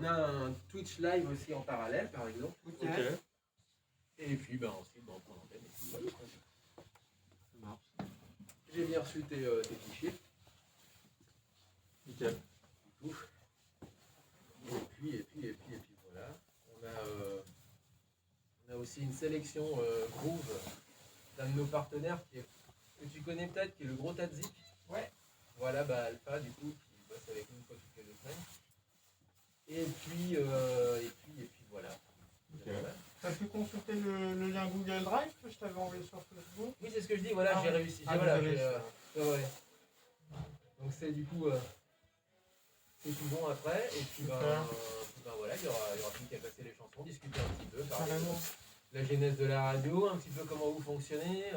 On a un Twitch live aussi en parallèle, par exemple. Ok. Et puis ensuite, on prend l'antenne. Et puis, voilà. Ça marche. J'ai bien reçu tes fichiers. Nickel. Ouf. Et puis voilà. On a aussi une sélection Groove d'un de nos partenaires que tu connais peut-être, qui est le gros Tadzik. Ouais. Voilà, Alpha, du coup, qui bosse avec nous une fois toutes les 2 semaines. Et puis voilà. Ok. T'as pu consulter le lien Google Drive que je t'avais envoyé sur Facebook? Oui, c'est ce que je dis, voilà, j'ai réussi. Ouais. Donc c'est du coup, c'est tout bon après. Et puis voilà, il y aura plus qu'à passer les chansons, discuter un petit peu, parler de la genèse de la radio, un petit peu comment vous fonctionnez,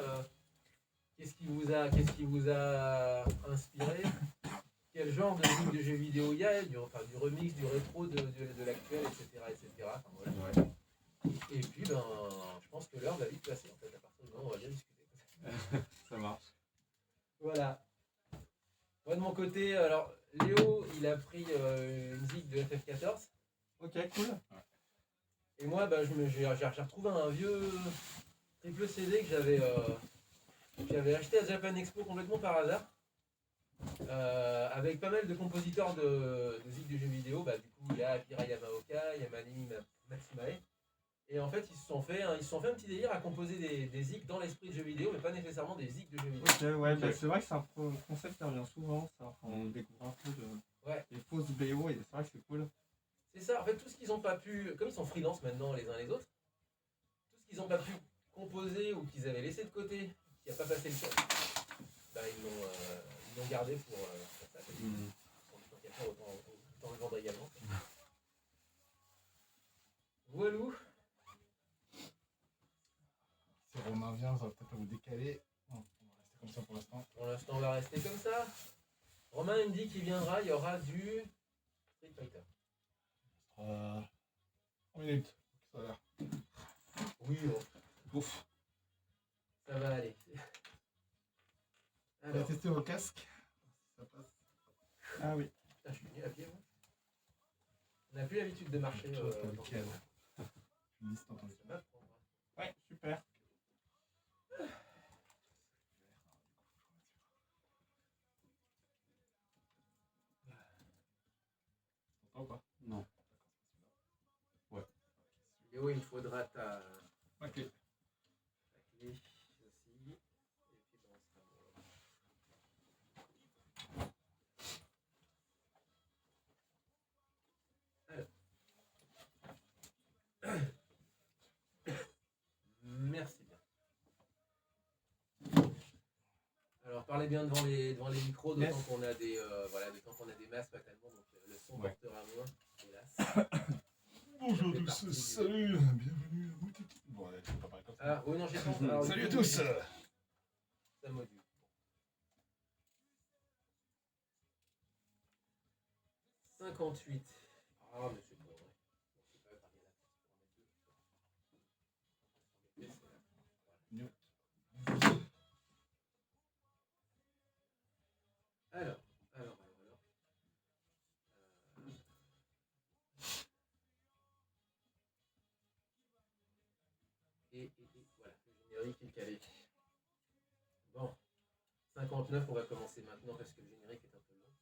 qu'est-ce qui vous a inspiré, quel genre de jeux vidéo il y a, du remix, du rétro, de l'actuel, etc. Enfin, voilà. Ouais. Et puis je pense que l'heure va vite passer en fait, à partir du moment où on va bien discuter. Ça marche. Voilà. Moi de mon côté, alors Léo il a pris une zig de FF14. Ok, cool. Et moi j'ai retrouvé un vieux triple CD que j'avais acheté à Japan Expo complètement par hasard. Avec pas mal de compositeurs de zig de jeux vidéo. Du coup il y a Akira Yamaoka, il y a Manimi Matsumae. Et en fait, ils se sont fait un petit délire à composer des zigs dans l'esprit de jeux vidéo, mais pas nécessairement des zigs de jeux vidéo. Ok, ouais, c'est vrai que c'est un concept qui revient souvent, ça. Enfin, on découvre un peu les fausses BO, et c'est vrai que c'est cool. C'est ça, en fait, tout ce qu'ils n'ont pas pu, comme ils sont freelance maintenant les uns les autres, tout ce qu'ils n'ont pas pu composer ou qu'ils avaient laissé de côté, qui n'a pas passé le temps, ils l'ont gardé pour ça. Autant le vendre également. Voilou. Si Romain vient, ça va peut-être vous décaler. Non, on va rester comme ça pour l'instant. Pour l'instant, on va rester comme ça. Romain, il me dit qu'il viendra, il y aura du Street Fighter. 3 minutes. Ça va. Oui, Ouf. Ça va aller. On va tester vos casques. Ça passe. Ah oui. Putain, je suis venu à pied, moi. On n'a plus l'habitude de marcher. Nickel. Tu me dis si t'entends bien. Ouais, super. T'entends ou pas? Non. Ouais. Léo, il me faudra ta clé. Ta clé aussi. Et puis on sera bon. Merci bien. Alors parlez bien devant les micros, d'autant qu'on a des masques fatalement, donc le son portera moins, hélas. Bonjour à tous, salut, bienvenue à Boutique. Bon, je vais pas parler comme ça. Ah oui, non, j'ai pas. Salut à tous. Ça module. 58. Ah, mais c'est pas vrai. C'est pas varié là. Alors. Et voilà, le générique est calé. Bon. 59, on va commencer maintenant parce que le générique est un peu long.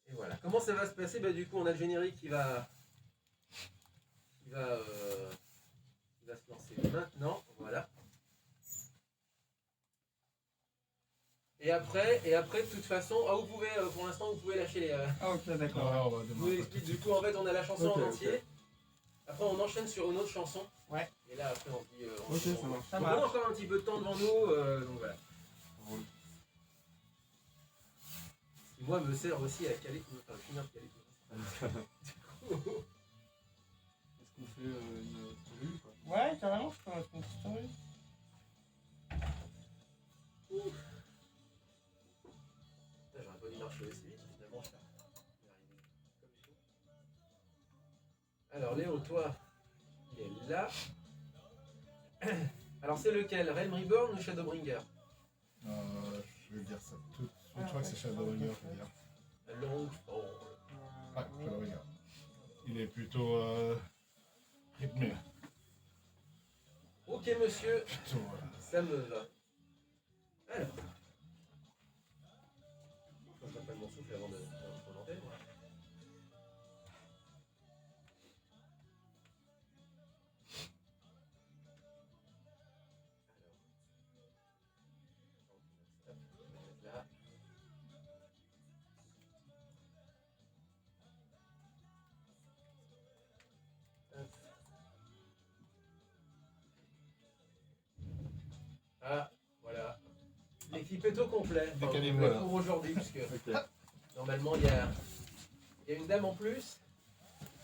Et voilà. Comment ça va se passer? Du coup, on a le générique qui va se lancer maintenant. Voilà. Et après, de toute façon, vous pouvez, pour l'instant, vous pouvez lâcher les. Ah ok, d'accord. Je vous explique. Du coup, en fait, on a la chanson en entier. Okay. Après, on enchaîne sur une autre chanson. Ouais. Et là, après, on dit. Ok, ça marche. On a encore un petit peu de temps devant nous, donc voilà. Et moi, me sert aussi à caler tout. Enfin, finir de caler tout. Est-ce qu'on fait une story ou pas? Ouais, carrément, je peux mettre une story. J'aurais pas dû marcher aussi vite, finalement, je vais arriver comme il faut. Alors, Léo, toi, il est là. Alors, c'est lequel? Realm Reborn ou Shadowbringer? Je vais dire ça tout de suite. Je crois que c'est Shadowbringer, je vais dire. Longfall. Ouais, Shadowbringer. Il est plutôt rythmé. Ok, monsieur, Plutôt, ça me va. Alors. Je vais pas mon souffle avant de commenter, moi. Là. Ah, voilà. L'équipe est au complet. Enfin, Décalez-moi, là. pour aujourd'hui, puisque Ok. normalement il y a une dame en plus.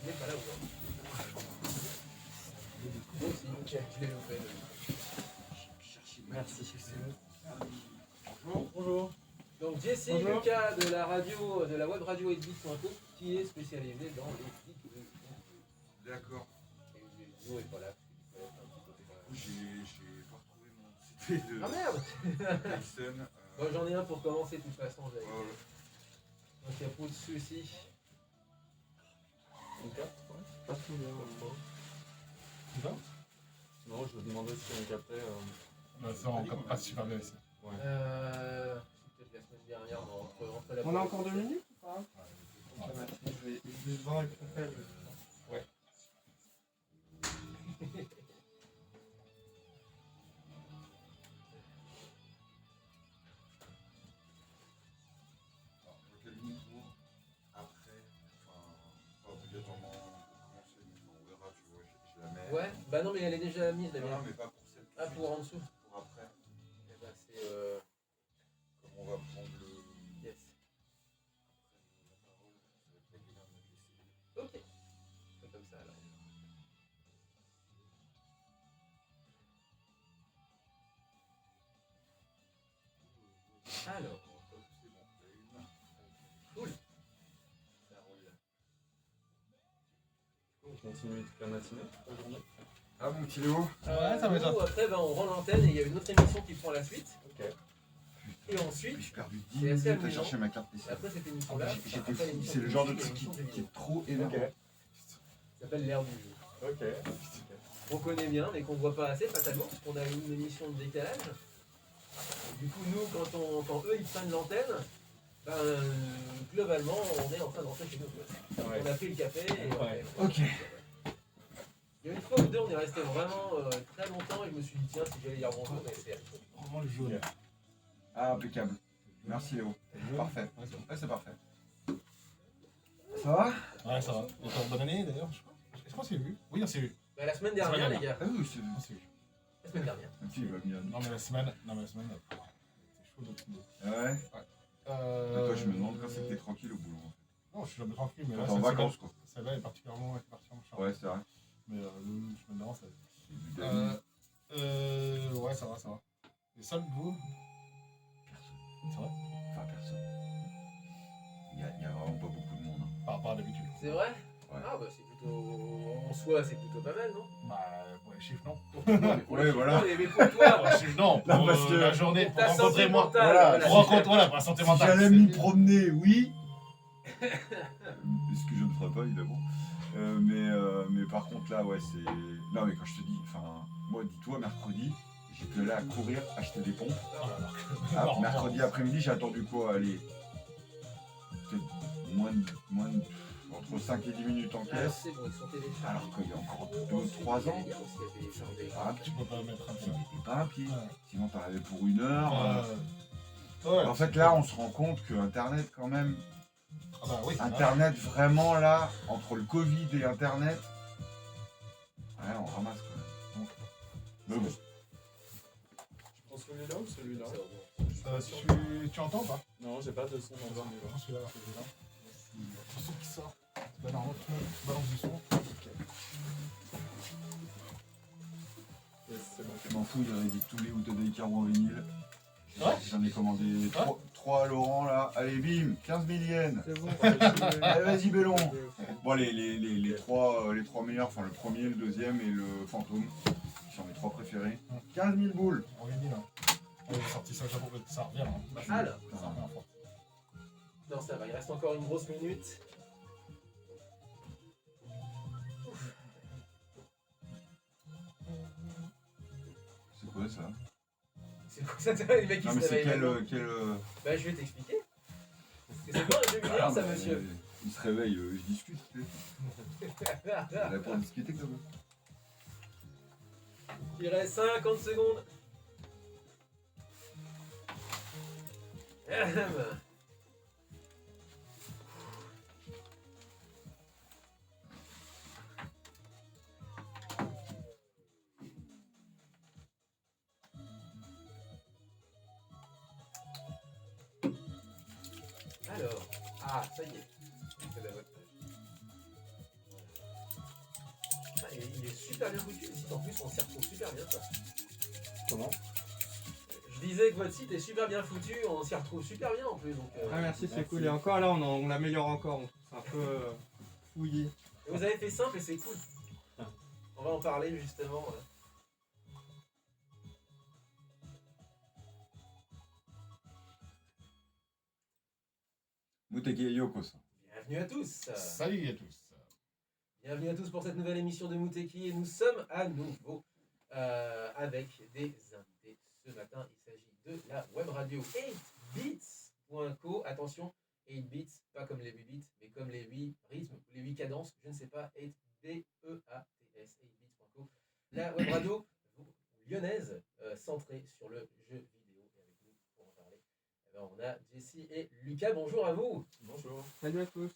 Elle n'est pas là aujourd'hui. Moi aussi, ok, je l'ai loupé. Merci. Bonjour. Donc Jessie Bonjour. Lucas de la radio, de la web radio edit.co qui est spécialisée dans les sites de D'accord. et Zo est pas là. J'ai pas retrouvé mon CD de Ah merde. Dyson. Bon, j'en ai un pour commencer de toute façon. Ouais. Donc il n'y a pas de soucis. Une carte, ouais. Pas trop bien. Non, je me demandais si on captait. ça on capte pas super bien ici. C'est peut-être la semaine dernière, mais entre la On a encore 2 minutes ou pas? Ouais. Je vais voir avec ton père. Ouais. Alors, quel niveau après, enfin, pas obligatoirement commencer, mais on verra, tu vois, je la mets. Ouais, bah non, mais elle est déjà mise, la Non, mienne. mais pas pour celle Ah, pour en dessous. pour après. Eh ben, c'est. Comme on va prendre le. Yes. Après, la parole, ça va être quelqu'un de mettre les CD. Ok. C'est comme ça alors. Alors, C'est bon, t'as une. cool. Ça roule. On continue toute la matinée, la journée. Ah, mon petit Léo. Ouais, ça va être nous, après, ben, on rend l'antenne et il y a une autre émission qui prend la suite. Ok. Et ensuite, J'ai perdu 10 C'est assez minutes à amusant. chercher ma carte PC. après cette émission-là, J'étais après fou. l'émission C'est le genre de musique, truc l'émission jeux qui vidéo. est trop énervant. Ça s'appelle l'ère du jeu. Ok. On connaît bien, mais qu'on voit pas assez fatalement, parce qu'on a une émission de décalage. Et du coup, nous, quand eux ils prennent l'antenne, ben, globalement, on est en train de rentrer chez nous. Quoi. Ouais. On a pris le café et Ouais. Ok. il y a une fois ou deux, on est resté vraiment très longtemps et je me suis dit, tiens, si j'allais dire bonjour, mais c'est Vraiment le jaune. Ah, impeccable. Merci Léo. Parfait. Ouais, ça Ouais, c'est parfait. Ça va? va. Ouais, ça va. Et toi, bonne année d'ailleurs, je crois. Je crois que c'est vu. Oui, on s'est vu. Bah, la semaine dernière, les gars. Ah oui, c'est On s'est vu. La semaine dernière. Ok, il va bien. Non, mais la semaine. C'est chaud de tout. Ouais. Mais toi, je me demande quand c'est que t'es tranquille au boulot. Non, je suis jamais tranquille, mais Quand là, t'es en vacances, quoi. celle-là est particulièrement chargée. Ouais, c'est vrai. Mais je me demande, ça. C'est du Dany. Ouais, ça va. Et seul, vous? Personne. C'est vrai? Enfin, personne. Il y a vraiment pas beaucoup de monde. Hein. Par rapport à d'habitude. C'est vrai Ouais. Ah, bah, c'est plutôt. En soi, c'est plutôt pas mal, non Bah, pour les chiffres, non. Ouais, voilà. Mais pour toi, Pour les chiffres, non. Non, Pour parce que la journée, pour pour ta santé rencontrer moi. mentale. Voilà, Pour rencontrer, voilà, pour la santé Si mentale. j'allais m'y promener, oui. Ce que je ne ferai pas, évidemment. Mais par contre, là, ouais, c'est. Non, mais quand je te dis, enfin, moi, dis-toi, mercredi, j'étais allé à courir, acheter des pompes. Ah, Non, mercredi après-midi, j'ai attendu quoi? Allez. Peut-être moins de. Entre 5 et 10 minutes en Ah, caisse. c'est bon, ils sont téléchargés. Alors qu'il y a encore 2-3 ans, Il y a aussi à télécharger. Ah, tu peux pas mettre un tu pied. n'étais pas un pied. Ouais. Sinon, t'arrivais pour 1 heure. Ouais. En fait, là, on se rend compte que Internet, quand même, Ah bah oui. Internet, vraiment, là, entre le Covid et Internet, ouais, on ramasse quand même. Mais bon. Tu prends celui-là ou celui-là? Tu entends ou pas? Non, j'ai pas de son dans Je celui-là. prends celui-là. Le son qui sort. Bah, normalement, tout le monde balance du son. Yes, c'est bon. Je m'en fous, il réédite tous les Outodai Caro en vinyle. Ouais. J'en ai commandé 3 à Laurent, là. Allez, bim, 15 000 yens. C'est bon. Allez, vas-y, Bellon. Bon, les trois meilleurs, enfin le premier, le deuxième et le fantôme, qui sont mes 3 préférés. 15 000 boules. On vient là. J'ai sorti ça au Japon, mais ça revient. Hein. Là, Alors. ça revient fort. Non, ça va, il reste encore une grosse minute. C'est quoi ça? C'est quoi ça, les mecs qui Non, se mais c'est réveillent quel. Bah, je vais t'expliquer. C'est quoi un jeu vidéo, Ah, ça, mais monsieur? Il se réveille, je discute. On a pour discuter quand même. Il reste 50 secondes. Alors, ça y est. C'est la bonne page. Ah, il est super bien foutu, le site en plus, on s'y retrouve super bien, quoi. Comment? Je disais que votre site est super bien foutu, on s'y retrouve super bien en plus. Donc, Ah merci, c'est cool. Et encore là, on l'améliore encore. On trouve ça un peu fouillé. Et vous avez fait simple et c'est cool. On va en parler justement. Muteki Yokos. Bienvenue à tous. Salut à tous. Bienvenue à tous pour cette nouvelle émission de Muteki et nous sommes à nouveau avec des invités. Ce matin, il s'agit de la web radio 8bits.co. Attention, 8 bits, pas comme les 8 bits, mais comme les 8 rythmes, les 8 cadences, je ne sais pas, 8BEATS, 8bits.co. La web radio lyonnaise centrée sur le jeu vidéo. Et avec nous pour en parler, on a Jessie et Lucas. Bonjour à vous. Bonjour. Salut à tous.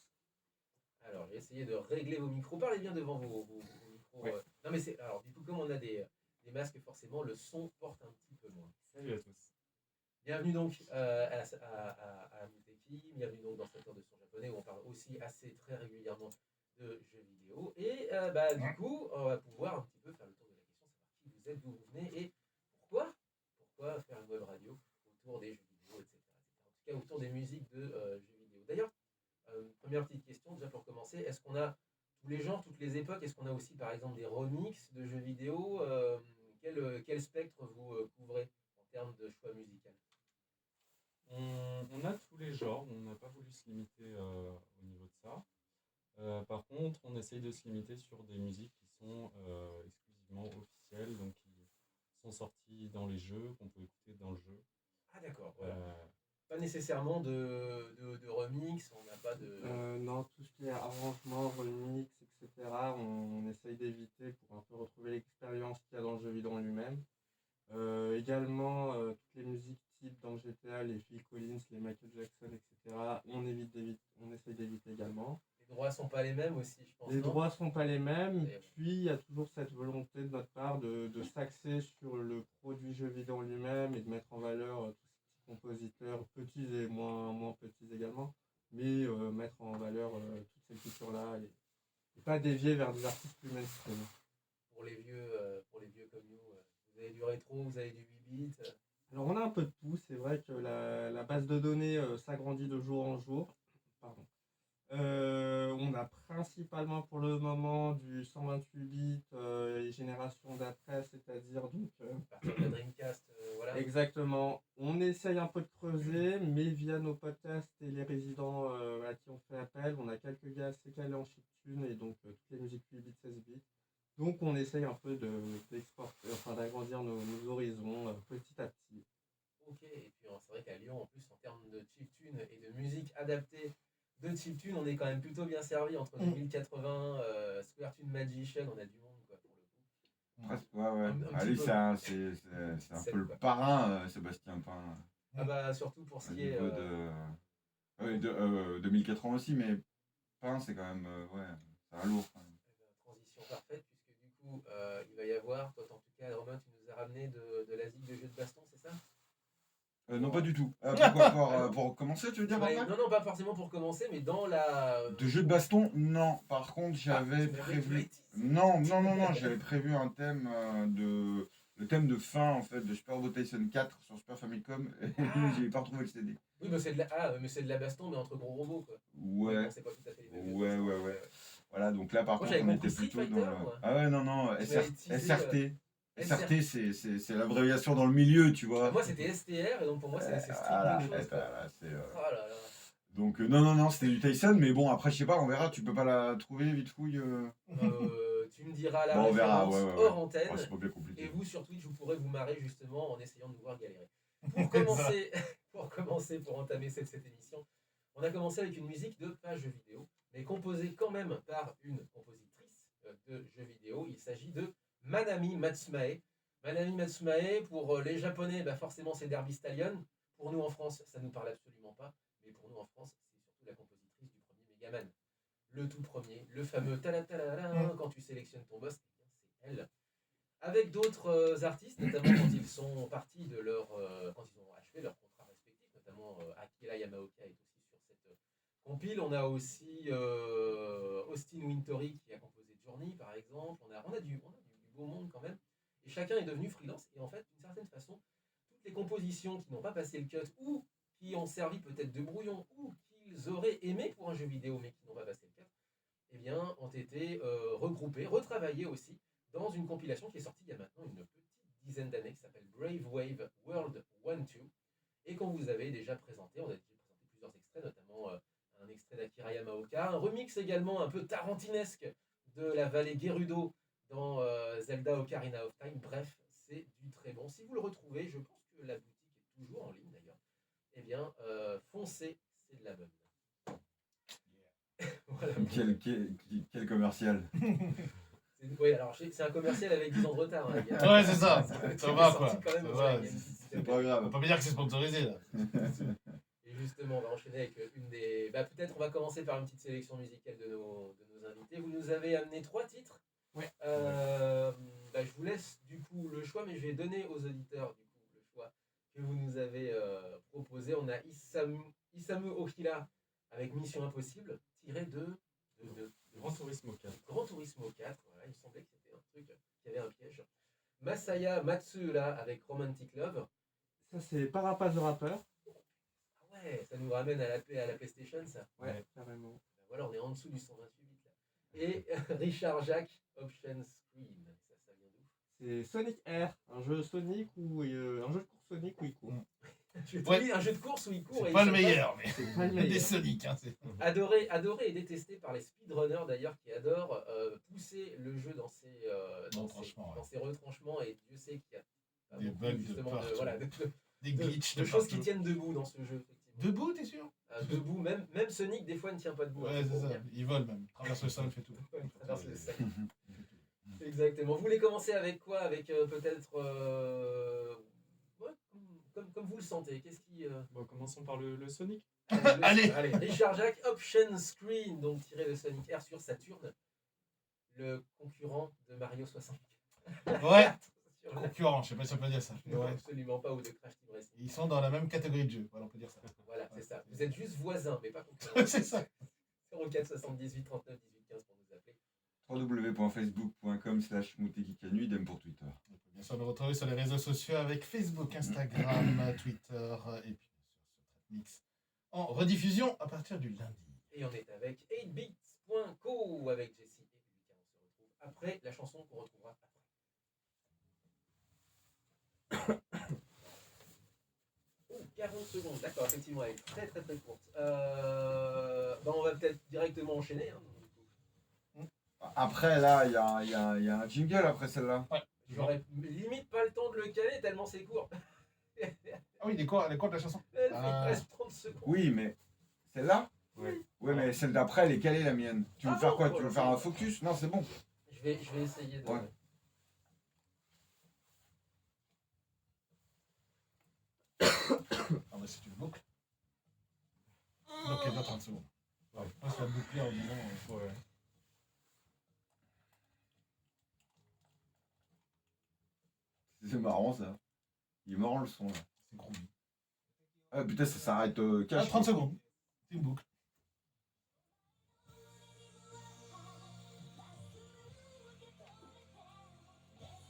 Alors, j'ai essayé de régler vos micros. Parlez bien devant vos micros. Ouais. Non, mais c'est. Alors, du coup, comme on a des masques, forcément, le son porte un petit peu moins. Salut à tous. Bienvenue donc à Muteki. Bienvenue donc dans cette heure de son japonais où on parle aussi assez très régulièrement de jeux vidéo. Et du coup, on va pouvoir un petit peu faire le tour de la question, savoir qui vous êtes, d'où vous venez et pourquoi. Pourquoi faire une web radio autour des jeux vidéo, etc. En tout cas, autour des musiques de jeux vidéo. D'ailleurs, première petite question, déjà pour commencer, est-ce qu'on a tous les genres, toutes les époques, est-ce qu'on a aussi par exemple des remixes de jeux vidéo quel spectre vous couvrez en termes de choix musical? On a tous les genres, on n'a pas voulu se limiter au niveau de ça. Par contre, on essaye de se limiter sur des musiques qui sont exclusivement officielles, donc qui sont sorties dans les jeux, qu'on peut écouter dans le jeu. Ah d'accord, voilà. Pas nécessairement de remix, on n'a pas de... Non, tout ce qui est arrangement, remix, etc., on essaye d'éviter pour un peu retrouver l'expérience qu'il y a dans le jeu vidéo en lui-même. Également, toutes les musiques type dans GTA, les Phil Collins, les Michael Jackson, etc., on essaye d'éviter également. Les droits sont pas les mêmes aussi, je pense. Les droits sont pas les mêmes, Et puis il y a toujours cette volonté de notre part de s'axer sur le produit jeu vidéo en lui-même et de mettre en valeur tous ces petits compositeurs, petits et moins petits également, mais mettre en valeur toute cette culture-là et pas dévier vers des artistes plus mainstream. Pour les vieux comme nous, vous avez du rétro, vous avez du 8 bits. Alors on a un peu de tout, c'est vrai que la base de données s'agrandit de jour en jour. Pardon. On a principalement pour le moment du 128 bits et génération d'après, c'est-à-dire donc... À partir de la Dreamcast, voilà. Exactement. On essaye un peu de creuser, mais via nos podcasts et les résidents à qui on fait appel, on a quelques gars assez calés en chiptune et donc toutes les musiques 8 bits, 16 bits. Donc on essaye un peu d'agrandir nos horizons petit à petit. Ok, et puis c'est vrai qu'à Lyon, en plus, en termes de chiptune et de musique adaptée de chiptune, on est quand même plutôt bien servi entre 2080, Square-Tune Magician, on a du monde quoi pour le coup. Ouais. Allez, c'est un peu le parrain, Sébastien Pain. Ah bah surtout pour ce qui est... de 2080 aussi, mais Pain c'est quand même... c'est un lourd quand même. Transition parfaite, puisque du coup, il va y avoir, toi en tout cas, Romain, tu nous as ramené de la zig de jeux de baston, c'est ça? Non, pas du tout. Pourquoi pour commencer, tu veux dire? Non, pas forcément pour commencer, mais dans la... De jeux de baston, non. Par contre, j'avais prévu... Non, j'avais prévu un thème le thème de fin, en fait, de Super Robot Tyson 4 sur Super Famicom, et j'ai pas retrouvé le CD. Oui, mais c'est de la baston, mais entre gros robots, quoi. Ouais. C'est pas tout à fait les mêmes. Ouais. Voilà, donc là, par contre, on était plutôt dans le... Moi. Ah ouais, non, SRT. SRT, c'est l'abréviation dans le milieu, tu vois. Moi, c'était STR, et donc pour moi, c'est Voilà, strictement chose, quoi. voilà, c'est, Oh là là. donc, non, c'était du Tyson, mais bon, après, je sais pas, on verra, tu peux pas la trouver vite fouille. Tu me diras la Bon, on verra, référence ouais. hors antenne. Oh, c'est pas bien Et compliqué. vous, sur Twitch, vous pourrez vous marrer justement en essayant de nous voir galérer. Pour commencer, pour entamer cette émission, on a commencé avec une musique de pas jeux vidéo, mais composée quand même par une compositrice de jeux vidéo. Il s'agit de Manami Matsumae. Manami Matsumae, pour les Japonais, bah forcément c'est Derby Stallion. Pour nous en France, ça nous parle absolument pas. Mais pour nous en France, c'est surtout la compositrice du premier Megaman. Le tout premier, le fameux talatalala, quand tu sélectionnes ton boss, eh bien, c'est elle. Avec d'autres artistes, notamment quand ils sont partis de leur, quand ils ont achevé leur contrat respectif, notamment Akira Yamaoka est aussi sur cette compile. On a aussi Austin Wintory qui a composé Journey par exemple. On a du beau monde quand même. Et chacun est devenu freelance. Et en fait, d'une certaine façon, toutes les compositions qui n'ont pas passé le cut ou qui ont servi peut-être de brouillon ou qu'ils auraient aimé pour un jeu vidéo mais qui n'ont pas passé le cut, eh bien, ont été regroupées, retravaillées aussi dans une compilation qui est sortie il y a maintenant une petite dizaine d'années qui s'appelle Brave Wave World 1-2 et qu'on vous avait déjà présenté. On a déjà présenté plusieurs extraits, notamment un extrait d'Akira Yamaoka, un remix également un peu tarantinesque de la vallée Gerudo dans Zelda Ocarina of Time. Bref, c'est du très bon. Si vous le retrouvez, je pense que la boutique est toujours en ligne d'ailleurs, eh bien, foncez, c'est de la bonne. Voilà. Quel commercial. Oui, alors c'est un commercial avec 10 ans de retard. Hein, Ouais, c'est ça. Ça va, sorti quoi. quand même, Ça va, il y a une C'est petite- pas On grave. peut pas dire que c'est sponsorisé, là. Et justement, on va enchaîner avec une des. Bah, peut-être on va commencer par une petite sélection musicale de nos invités. Vous nous avez amené 3 titres. Ouais. Bah, je vous laisse du coup le choix, mais je vais donner aux auditeurs du coup le choix que vous nous avez proposé. On a Isamu Okira avec Mission Impossible, tiré de Grand Turismo 4. Grand Turismo 4. Voilà, il me semblait que c'était un truc qui avait un piège. Masaya Matsuura avec Romantic Love. Ça, c'est Parapaz the Rapper. Ah ouais, ça nous ramène à la PlayStation, ça. Ouais, carrément. Ben voilà, on est en dessous du 128 bits là. Et Richard Jacques, Option Screen. Ça vient d'où? C'est Sonic Air, un jeu Sonic où un jeu de course Sonic où il court. Je te Ouais. dis, un jeu de course où il court. C'est et pas il le se passe- meilleur, mais C'est pas le des meilleur. Sonic, hein. C'est... Adoré et détesté par les speedrunners d'ailleurs, qui adorent pousser le jeu dans ses Retranchements, ouais. dans ses retranchements. Et Dieu sait qu'il y a pas Des beaucoup, bugs de justement partout. voilà, Des glitches de de choses qui partout. tiennent debout dans ce jeu. Effectivement. Debout, t'es sûr? Debout, même Sonic des fois ne tient pas debout. Ouais, hein, c'est faut ça. dire. Il vole même. Traverse le sol, fait tout. Ouais, il traverse le sac. Exactement. Vous voulez commencer avec quoi? Avec peut-être ouais, comme vous le sentez. Qu'est-ce qui Bon, commençons par le Sonic. Allez. Richard Jacques Option Screen, donc tiré de Sonic Air sur Saturn, le concurrent de Mario 64. Ouais. Attention, Concurrent, je sais pas si on peut dire ça. non, Ouais. absolument pas, ou de Crash Team Racing. Ils sont dans la même catégorie de jeu. Voilà, on peut dire ça. Voilà, c'est ça. Vous êtes juste voisins, mais pas concurrents. C'est ça. 04 78 39 18 15 pour nous appeler. www.facebook.com/Moutekikanu, idem pour Twitter. On peut bien sûr nous retrouver sur les réseaux sociaux avec Facebook, Instagram, Twitter et puis bien sûr sur Tratmix en rediffusion à partir du lundi. Et on est avec 8bits.co avec Jessie et Lucas. On se retrouve après la chanson qu'on retrouvera après. Oh, 40 secondes, d'accord, effectivement, elle est très très très courte. On va peut-être directement enchaîner. Hein, du coup. Après, là, il y a un jingle après celle-là. J'aurais limite pas le temps de le caler tellement c'est court. Ah oui, elle est courte la chanson. Elle fait Ah. presque 30 secondes. Oui, mais celle-là? Ouais. Ouais, mais celle d'après, elle est calée, la mienne. Tu veux Ah faire non, quoi? oh Tu veux là faire là. un focus? Non, c'est bon. Je vais essayer de. Ouais. Ah bah c'est une boucle. Donc elle doit 30 secondes. Ouais. Moi je vais boucler en disant. Ouais. C'est marrant, ça. Il est marrant, le son, là. C'est groovy. Ah, putain, ça s'arrête Ah, cash. 30 secondes. C'est une boucle.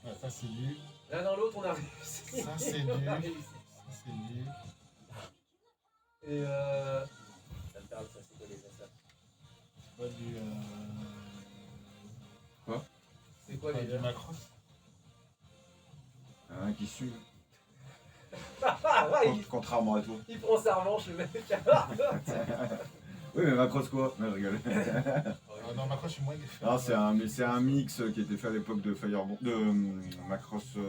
Ouais, ça c'est du. L'un dans l'autre, on a réussi. Ça, c'est On a du- réussi. Ça c'est du. Et ça me parle, ça, c'est quoi déjà ça? C'est pas du. C'est quoi Pas déjà? du Macross. Un qui suit, Ah ouais, contrairement à toi. il prend sa revanche, le mec. Oui, mais Macross quoi? Non, je rigole. Non, Macross, je suis moins. Non, c'est un mix qui était fait à l'époque de Fireball, de Macross, Si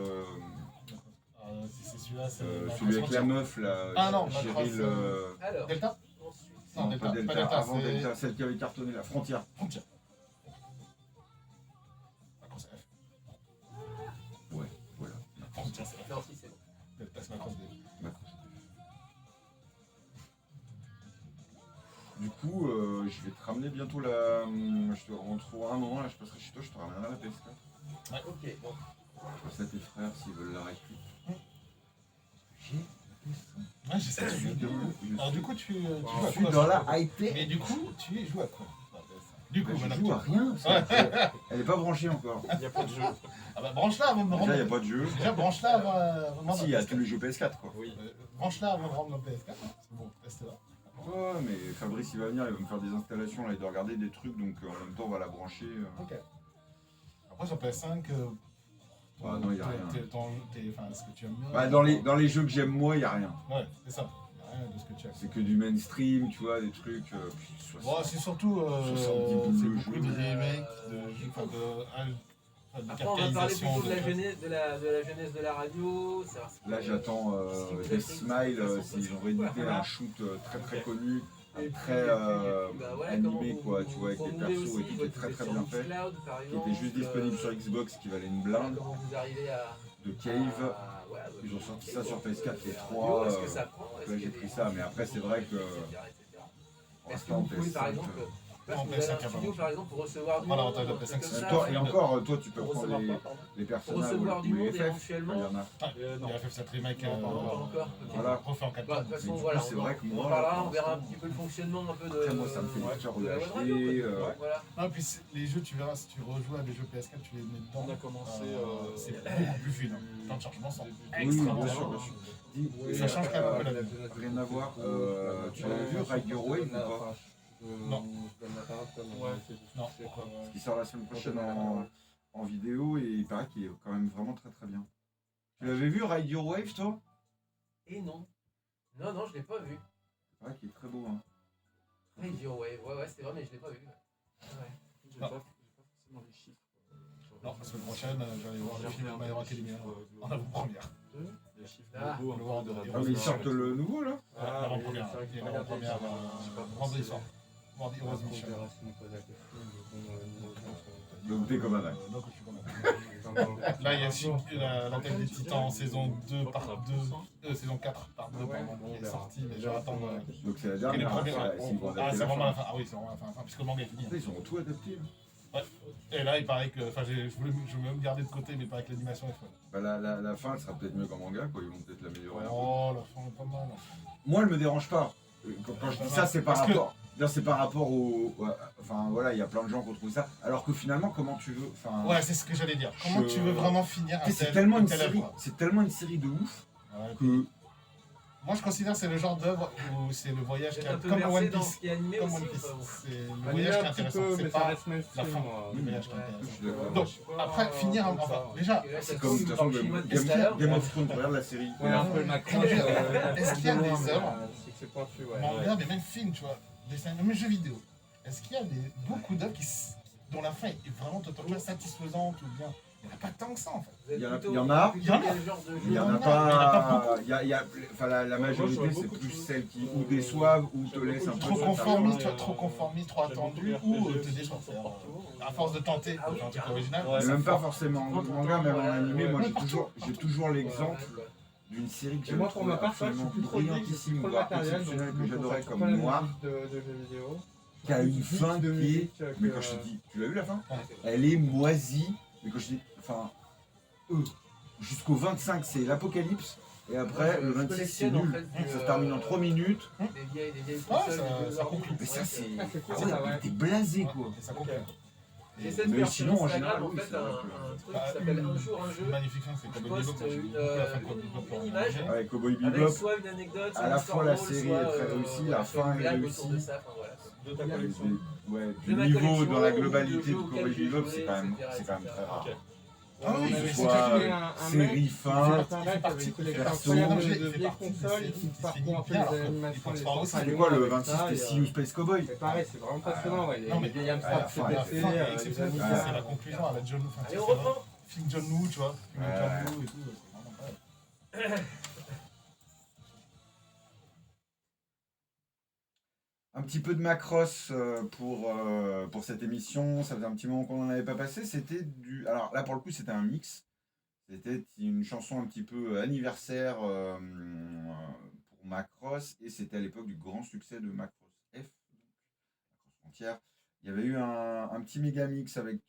c'est celui-là, c'est. celui avec la meuf là, Ah non, Cheryl. Macross, Alors, Delta ensuite, Non, Non, pas Delta, Delta, avant c'est- Delta, celle qui avait cartonné la Frontière. Frontier. Macross F. Ouais, voilà. Frontier, c'est F. non, si c'est bon. Delta, c'est Macross D. Macross. Du coup, je vais te ramener bientôt la. On te trouvera un moment, là, je passerai chez toi, je te ramènerai la PS4. Ok, bon. Je passe à tes frères s'ils veulent la récup. J'ai la PS5. Ouais, j'ai ça. Je suis Alors, du coup, tu joues je à suis quoi dans ça la high-tech. Mais du coup, tu y joues à quoi Du coup, Je maintenant. joue à rien. Elle est pas branchée encore. Il n'y a pas de jeu. Ah bah, branche-la avant de me Déjà, rendre. il n'y a pas de jeu. Déjà, branche-la avant. Si, il y a tous les jeux PS4 quoi. Oui. Branche-la avant de rendre le PS4. Hein. C'est bon, reste-là. Ouais, mais Fabrice il va venir, il va me faire des installations, là, il doit regarder des trucs, donc en même temps on va la brancher. Ok. Après, sur PS5. Ah non, y a rien. Enfin, ce que tu aimes bien. Bah, dans les jeux que j'aime moi, il n'y a rien. Ouais, c'est ça. Il n'y a rien de ce que tu aimes. C'est que du mainstream, tu vois, des trucs. Puis 60. Bon, c'est surtout 70 boules c'est le beaucoup jeu. de remakes, de jeux, enfin de Après, on va parler capitalisation. plutôt de la jeunesse de la radio. savoir ce que- Là j'attends si vous des avez Smile, pris- s'ils ont réédité un shoot très connu, Et puis, très bah, voilà, animé comment vous- quoi, tu vois, avec vous les promouvez persos aussi, et tout, qui votre est très sur bien fait, Mixcloud, par qui exemple, était juste disponible sur Xbox, qui valait une voilà, blinde, comment vous arrivez à. de Cave. Ouais, Ils ont sorti ça sur PS4 et la 3, radio, est-ce que ça prend, est-ce là, qu'il y a j'ai pris des- ça, mais après, c'est vrai que, etc. pour Est-ce que l'instant vous pouvez par PS5, exemple, parce Non, que vous avez un PS5, studio par exemple pour recevoir du Voilà, monde, l'avantage de un truc PS5, comme c'est ça, toi, et encore, toi tu peux pour prendre recevoir quoi, pardon les Pour personnages recevoir du ou les monde FF, éventuellement. il y en a. Il y a FF7 Remake. Non, pas encore. Ok. Voilà. Refait en 4 Bah, de toute Mais façon, du coup, voilà, c'est on vrai que on moi, en parlera, pour on verra un l'instant, petit peu le fonctionnement un peu de. Après, moi, ça me fait ouais, plaisir de de la web l'acheter, radio, peut-être. Voilà. Ah, puis les jeux, tu verras, si tu rejoues à des jeux PS4, tu les mets dedans. On a commencé. C'est beaucoup plus fluide. Temps de chargement sont Oui, extrêmement bien sûr, longs. bien sûr. Dis, Ça change quand même un peu la vie. rien à voir. Tu l'as vu, Ride Your Wave ou pas? Non. Ouais. Non. Qui sort la semaine prochaine en vidéo et il paraît qu'il est quand même vraiment très très bien. Tu l'avais vu, Ride Your Wave, toi? Et non. Non, non, je l'ai pas vu. C'est vrai qu'il est très beau. Hein. Radio Wave, ouais, c'est vrai, mais je l'ai pas vu. Ouais. J'ai pas forcément les chiffres. Non, la semaine prochaine, j'allais voir le film My Hero Academia euh, en avant-première. Les chiffres Ah, globaux, le un World peu de of Radio Ah, mais ils Heroes. sortent le nouveau là? L'avant-première. Il y a une avant-première vendredi soir. World Heroes Mission. Donc t'es comme un dingue. Donc, je suis comme un- Là, il y a aussi l'attaque des Titans en saison 2 par 2, saison 4 par 2, pardon, qui est sortie, mais je vais attendre. Donc c'est la les dernière. premiers- S'ils vont Ah, adapter c'est la vraiment la fin. fin. Ah oui, c'est vraiment la fin, puisque le manga est fini. Ils ont tout adapté. Là. Et là, il paraît que. Enfin, je voulais même garder de côté, mais il paraît que l'animation est folle. Bah, la fin, elle sera peut-être mieux qu'en manga, quoi. Ils vont peut-être l'améliorer. Oh, la fin est pas mal. Moi, elle me dérange pas. Quand je dis ça, c'est par Parce que- rapport. D'ailleurs, c'est par rapport au. Enfin, voilà, il y a plein de gens qui ont trouvé ça. Alors que finalement, comment tu veux. Enfin, Ouais, c'est ce que j'allais dire. Comment Je- tu veux vraiment finir tu sais, c'est tel- tellement une telle série. œuvre C'est tellement une série de ouf Ouais, que. moi, je considère que c'est le genre d'œuvre où c'est le voyage Vous qui êtes un est peu comme versé One dans Piece. ce qui est animé Comme aussi One ou Piece. pas vous C'est le Animé voyage qui est un petit intéressant. peu, C'est mais ça pas reste la mainstream. fin. moi. Le voyage qui est Ouais. intéressant. Je suis d'accord. Donc, après, finir, enfin, déjà, C'est comme de toute façon, Game of Thrones, regarde la série. Ouais, un peu le Macron. Est-ce qu'il y a des œuvres C'est que c'est pointu, ouais. manga, mais même film, tu vois, dessin, même jeux vidéo. Est-ce qu'il y a beaucoup d'œuvres dont la fin est vraiment totalement satisfaisante ou bien il n'y en a pas tant que ça en fait. Vous êtes Il y en a- plutôt- il y en a. plutôt Il y en a. quel genre de jeu Il y en Il y a en a pas pas. Enfin, la majorité, c'est plus celles qui ou déçoivent ou te laissent un peu. Trop sur ta conformiste, faim. tu vois, trop conformiste, trop attendu ou te déçoivent. À force de tenter Ah oui, un truc carrément. original. Ouais, Mais même pas forcément en manga, même en animé. Moi, j'ai partout, toujours Ouais, l'exemple ouais, d'une série que Et j'ai moi, pour ma part, je absolument suis plus trop geek, brillantissime, trop le voire matériel, donc exceptionnelle, je que me j'adorais consacre comme pas à la Noir, musique de jeux vidéo. qui a une fin de qui est. musique. Mais quand je te dis, tu l'as vu la fin? Ouais. Elle est moisie. Mais quand je dis, enfin, jusqu'au 25, c'est l'apocalypse. Et après, Moi, le je 26, c'est collectionne, en nul. fait, Ça se termine en 3 minutes. Des vieilles Ouais, consoles, ça- des vieux ça ordi. conclut. Mais ça, c'est. Ah, c'est cool, Ah ouais, ça, ouais. mais t'es blasé, quoi. Et ça complète. J'essaie de Mais faire sinon, sur en Instagram général, en oui, fait c'est vrai un que- truc qui s'appelle Un jour un jeu. Magnifique film, c'est Je Cowboy poste Bebop. Moi, j'ai une, beaucoup la fin de Cowboy Bebop une en image. anglais. Ouais, Cowboy Avec Bebop, soit une anecdote, soit à la une histoire fois la drôle, série soit, est très réussie, la soit fin une est blague réussie. autour de ça, enfin, voilà. De ta il y a collection. ouais, De du ma niveau collection, dans la ou de globalité de jeux auxquels Cowboy j'ai Bebop, joué, c'est quand même etc., très rare. Ok. Ah oui, on que avait ce soit contacté un mec série qui fin. faisait apparaître, avait une collection perso. incroyable Il de fait vieilles partie de consoles, ces il séries qui parcourt un se peu les finissent bien, animations, alors que les Xbox sortes, Star C'était les quoi loin le avec 26, ça, c'était et, See You Space Cowboy? c'est pareil, c'est vraiment passionnant, ouais, Non, mais les vieilles Amstrad à la fin, CPC, La fin est les exceptionnelle. Amiga. C'est la conclusion à la John Woo. Allez, on reprend. Film John Woo, tu vois. Film Ouais. John Woo et tout. C'est vraiment pas mal. Un petit peu de Macross pour cette émission. Ça faisait un petit moment qu'on n'en avait pas passé. C'était du. Alors là, pour le coup, c'était un mix. C'était une chanson un petit peu anniversaire pour Macross. Et c'était à l'époque du grand succès de Macross F, Macross Frontier. Il y avait eu un petit méga mix avec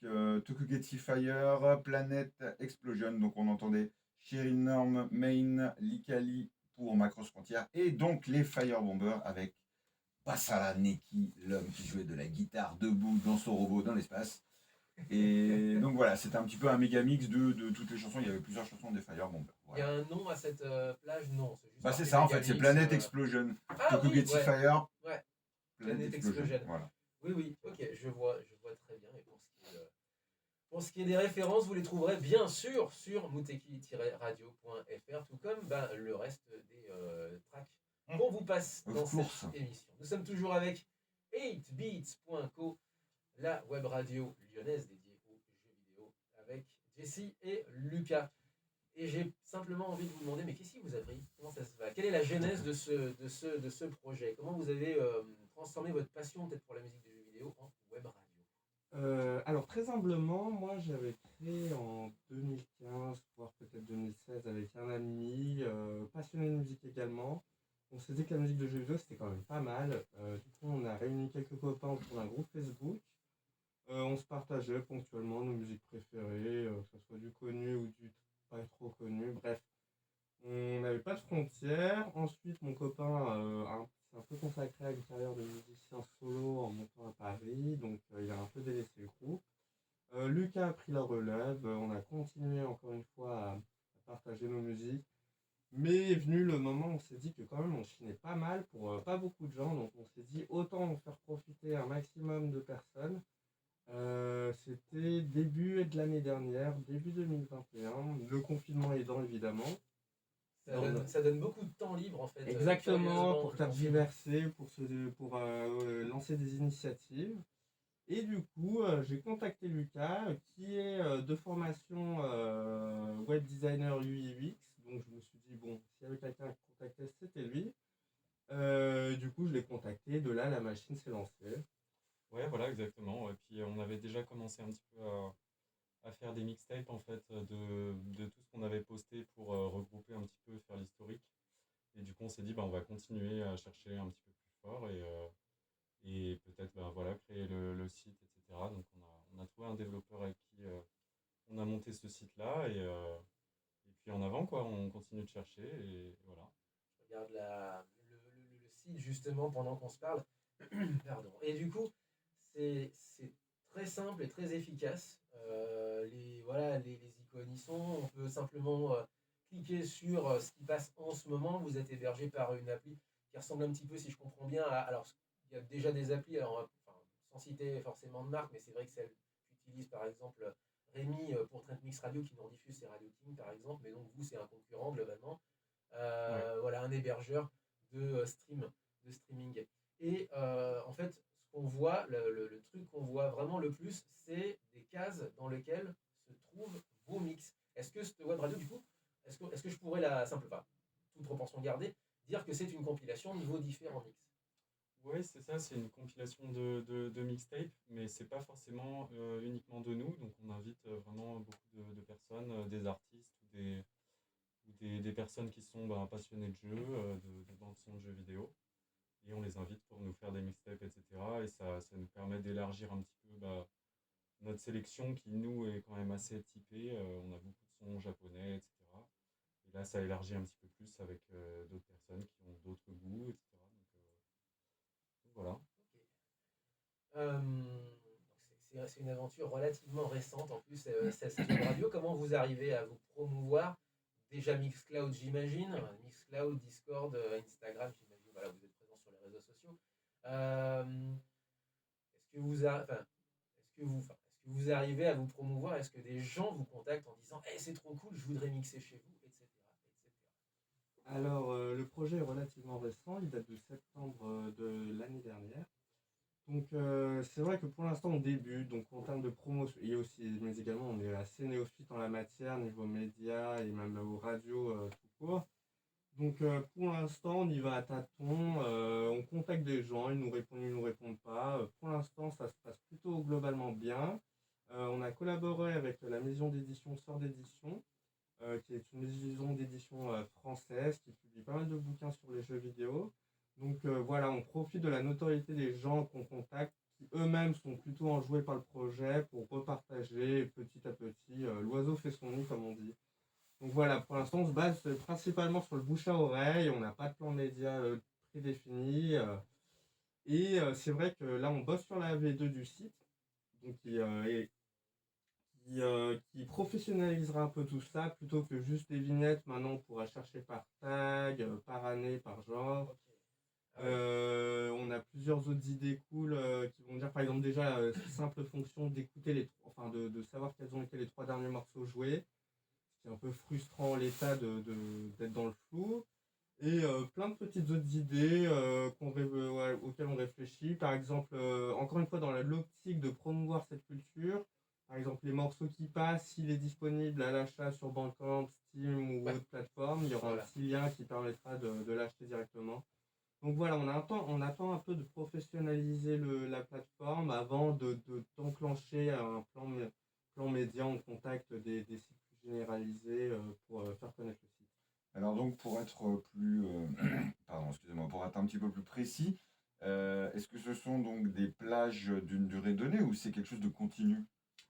Tokugetsu Fire, Planet Explosion. Donc on entendait Sherry Norm, Main, Likali pour Macross Frontier. Et donc les Firebombers avec Passara Neki, l'homme qui jouait de la guitare debout dans son robot dans l'espace. Et donc voilà, c'était un petit peu un méga mix de toutes les chansons. Il y avait plusieurs chansons des Firebombers. Il y a Voilà. un nom à cette plage? Non, c'est juste. Bah c'est marqué ça en Mega fait, c'est Mix, Planet Explosion. Ah oui, Tokugetsu ouais. Fire, Ouais. Planet Planet Explosion. Explosion. Voilà. Oui, oui, ok, je vois très bien. Et pour ce qui est des références, vous les trouverez bien sûr sur muteki-radio.fr, tout comme le reste des tracks qu'on vous passe Of dans course. cette émission. Nous sommes toujours avec 8beats.co, la web radio lyonnaise dédiée aux jeux vidéo, avec Jessie et Lucas. Et j'ai simplement envie de vous demander, mais qu'est-ce qui vous a pris? Comment ça se va? Quelle est la genèse de ce projet? Comment vous avez transformé votre passion peut-être pour la musique de jeux vidéo en web radio? Alors très humblement, moi j'avais créé en 2015, voire peut-être 2016 avec un ami, passionné de musique également. On s'est dit que la musique de jeux vidéo c'était quand même pas mal. Du coup on a réuni quelques copains autour d'un groupe Facebook. On se partageait ponctuellement nos musiques préférées, que ce soit du connu ou du pas trop connu. Bref, on n'avait pas de frontières. Ensuite mon copain s'est un peu consacré à une carrière de musicien solo en montant à Paris, donc il a un peu délaissé le groupe. Lucas a pris la relève, on a continué encore une fois à partager nos musiques. Mais est venu le moment où on s'est dit que quand même on chinait pas mal pour pas beaucoup de gens, donc on s'est dit autant en faire profiter un maximum de personnes. C'était début de l'année dernière, début 2021, le confinement aidant évidemment. Ça donne beaucoup de temps libre en fait. Exactement, curieusement, pour je faire pense. diverser, pour lancer des initiatives. Et du coup, j'ai contacté Lucas, qui est de formation web designer UI UX. Donc je me suis dit, bon, s'il y avait quelqu'un à contacter, c'était lui. Du coup, je l'ai contacté, de là, la machine s'est lancée. Ouais, voilà, exactement. Et puis on avait déjà commencé un petit peu à faire des mixtapes en fait de tout ce qu'on avait posté pour regrouper un petit peu, faire l'historique. Et du coup, on s'est dit, on va continuer à chercher un petit peu plus fort et peut-être voilà, créer le site, etc. Donc on a trouvé un développeur avec qui on a monté ce site-là et puis en avant, quoi, on continue de chercher et voilà. Je regarde le site justement pendant qu'on se parle. Pardon. Et du coup, c'est très simple et très efficace. Les icônes y sont. On peut simplement cliquer sur ce qui passe en ce moment. Vous êtes hébergé par une appli qui ressemble un petit peu, si je comprends bien, alors il y a déjà des applis, sans citer forcément de marque, mais c'est vrai que celle qu'utilise par exemple Rémi pour Trent Mix Radio qui nous rediffuse ses Radio King par exemple, mais donc vous c'est un concurrent globalement. Voilà, un hébergeur de streaming. Et en fait, ce qu'on voit, le truc qu'on voit vraiment le plus, c'est des cases dans lesquelles se trouvent vos mix. Est-ce que cette web radio, du coup, est-ce que je pourrais toute proportion gardée, dire que c'est une compilation de vos différents mix? Oui, c'est ça, c'est une compilation de mixtapes, mais c'est pas forcément uniquement de nous. Donc on invite vraiment beaucoup de personnes, des artistes ou des personnes qui sont passionnées de jeux, de bande-son de jeux vidéo. Et on les invite pour nous faire des mixtapes, etc. Et ça nous permet d'élargir un petit peu notre sélection qui, nous, est quand même assez typée. On a beaucoup de sons japonais, etc. Et là, ça élargit un petit peu plus avec d'autres personnes qui ont d'autres goûts, etc. Donc voilà. C'est une aventure relativement récente en plus, cette web radio. Comment vous arrivez à vous promouvoir? Déjà Mixcloud, j'imagine. Mixcloud, Discord, Instagram, j'imagine. Voilà, vous êtes présent sur les réseaux sociaux. Est-ce que Est-ce que vous arrivez à vous promouvoir? Est-ce que des gens vous contactent en disant hey, c'est trop cool, je voudrais mixer chez vous, etc. Alors, le projet est relativement récent, il date de septembre de l'année dernière. Donc, c'est vrai que pour l'instant, on débute. Donc, en termes de promotion, et aussi, mais également, on est assez néophyte en la matière, niveau médias et même aux radios tout court. Donc, pour l'instant, on y va à tâtons. On contacte des gens, ils nous répondent pas. Pour l'instant, ça se passe plutôt globalement bien. On a collaboré avec la maison d'édition Sort d'édition, qui est une maison d'édition française qui publie pas mal de bouquins sur les jeux vidéo. Donc voilà, on profite de la notoriété des gens qu'on contacte, qui eux-mêmes sont plutôt enjoués par le projet pour repartager petit à petit. L'oiseau fait son nid, comme on dit. Donc voilà, pour l'instant, on se base principalement sur le bouche à oreille. On n'a pas de plan média prédéfini. C'est vrai que là, on bosse sur la V2 du site, donc qui professionnalisera un peu tout ça, plutôt que juste des vignettes. Maintenant, on pourra chercher par tag, par année, par genre. Ok. Ah ouais. On a plusieurs autres idées cool qui vont dire, par exemple, déjà, simple fonction d'écouter enfin, de savoir quels ont été les 3 derniers morceaux joués. C'est un peu frustrant en l'état d'être dans le flou. Et plein de petites autres idées auxquelles on réfléchit. Par exemple, encore une fois, dans l'optique de promouvoir cette culture, par exemple, les morceaux qui passent, s'il est disponible à l'achat sur Bandcamp, Steam ou Ouais. autre plateforme, il y aura Voilà. un petit lien qui permettra de l'acheter directement. Donc voilà, on attend un peu de professionnaliser la plateforme avant d'enclencher un plan média en contact des sites plus généralisés pour faire connaître le site. Alors donc pour être plus, pardon, excusez-moi, pour être un petit peu plus précis, est-ce que ce sont donc des plages d'une durée donnée ou c'est quelque chose de continu?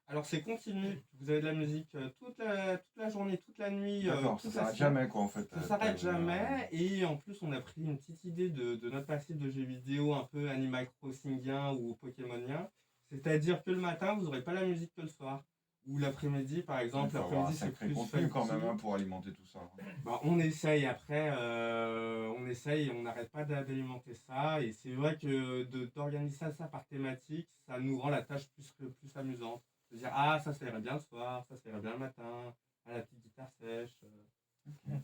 Alors c'est continu, vous avez de la musique toute la journée, toute la nuit, D'accord, ça toute la s'arrête semaine. jamais quoi en fait. Ça s'arrête jamais, et en plus on a pris une petite idée de notre passif de jeux vidéo un peu Animal Crossingien ou Pokémonien. C'est-à-dire que le matin vous n'aurez pas la musique que le soir. Ou l'après-midi par Il exemple, faut avoir un l'après-midi c'est sacré plus contenu quand même funky. hein, pour alimenter tout ça. Bah, on essaye après, on essaye et on n'arrête pas d'alimenter ça. Et c'est vrai que d'organiser ça par thématique, ça nous rend la tâche plus amusante. De dire, ah, ça irait bien le soir, ça irait bien le matin, à la petite guitare sèche.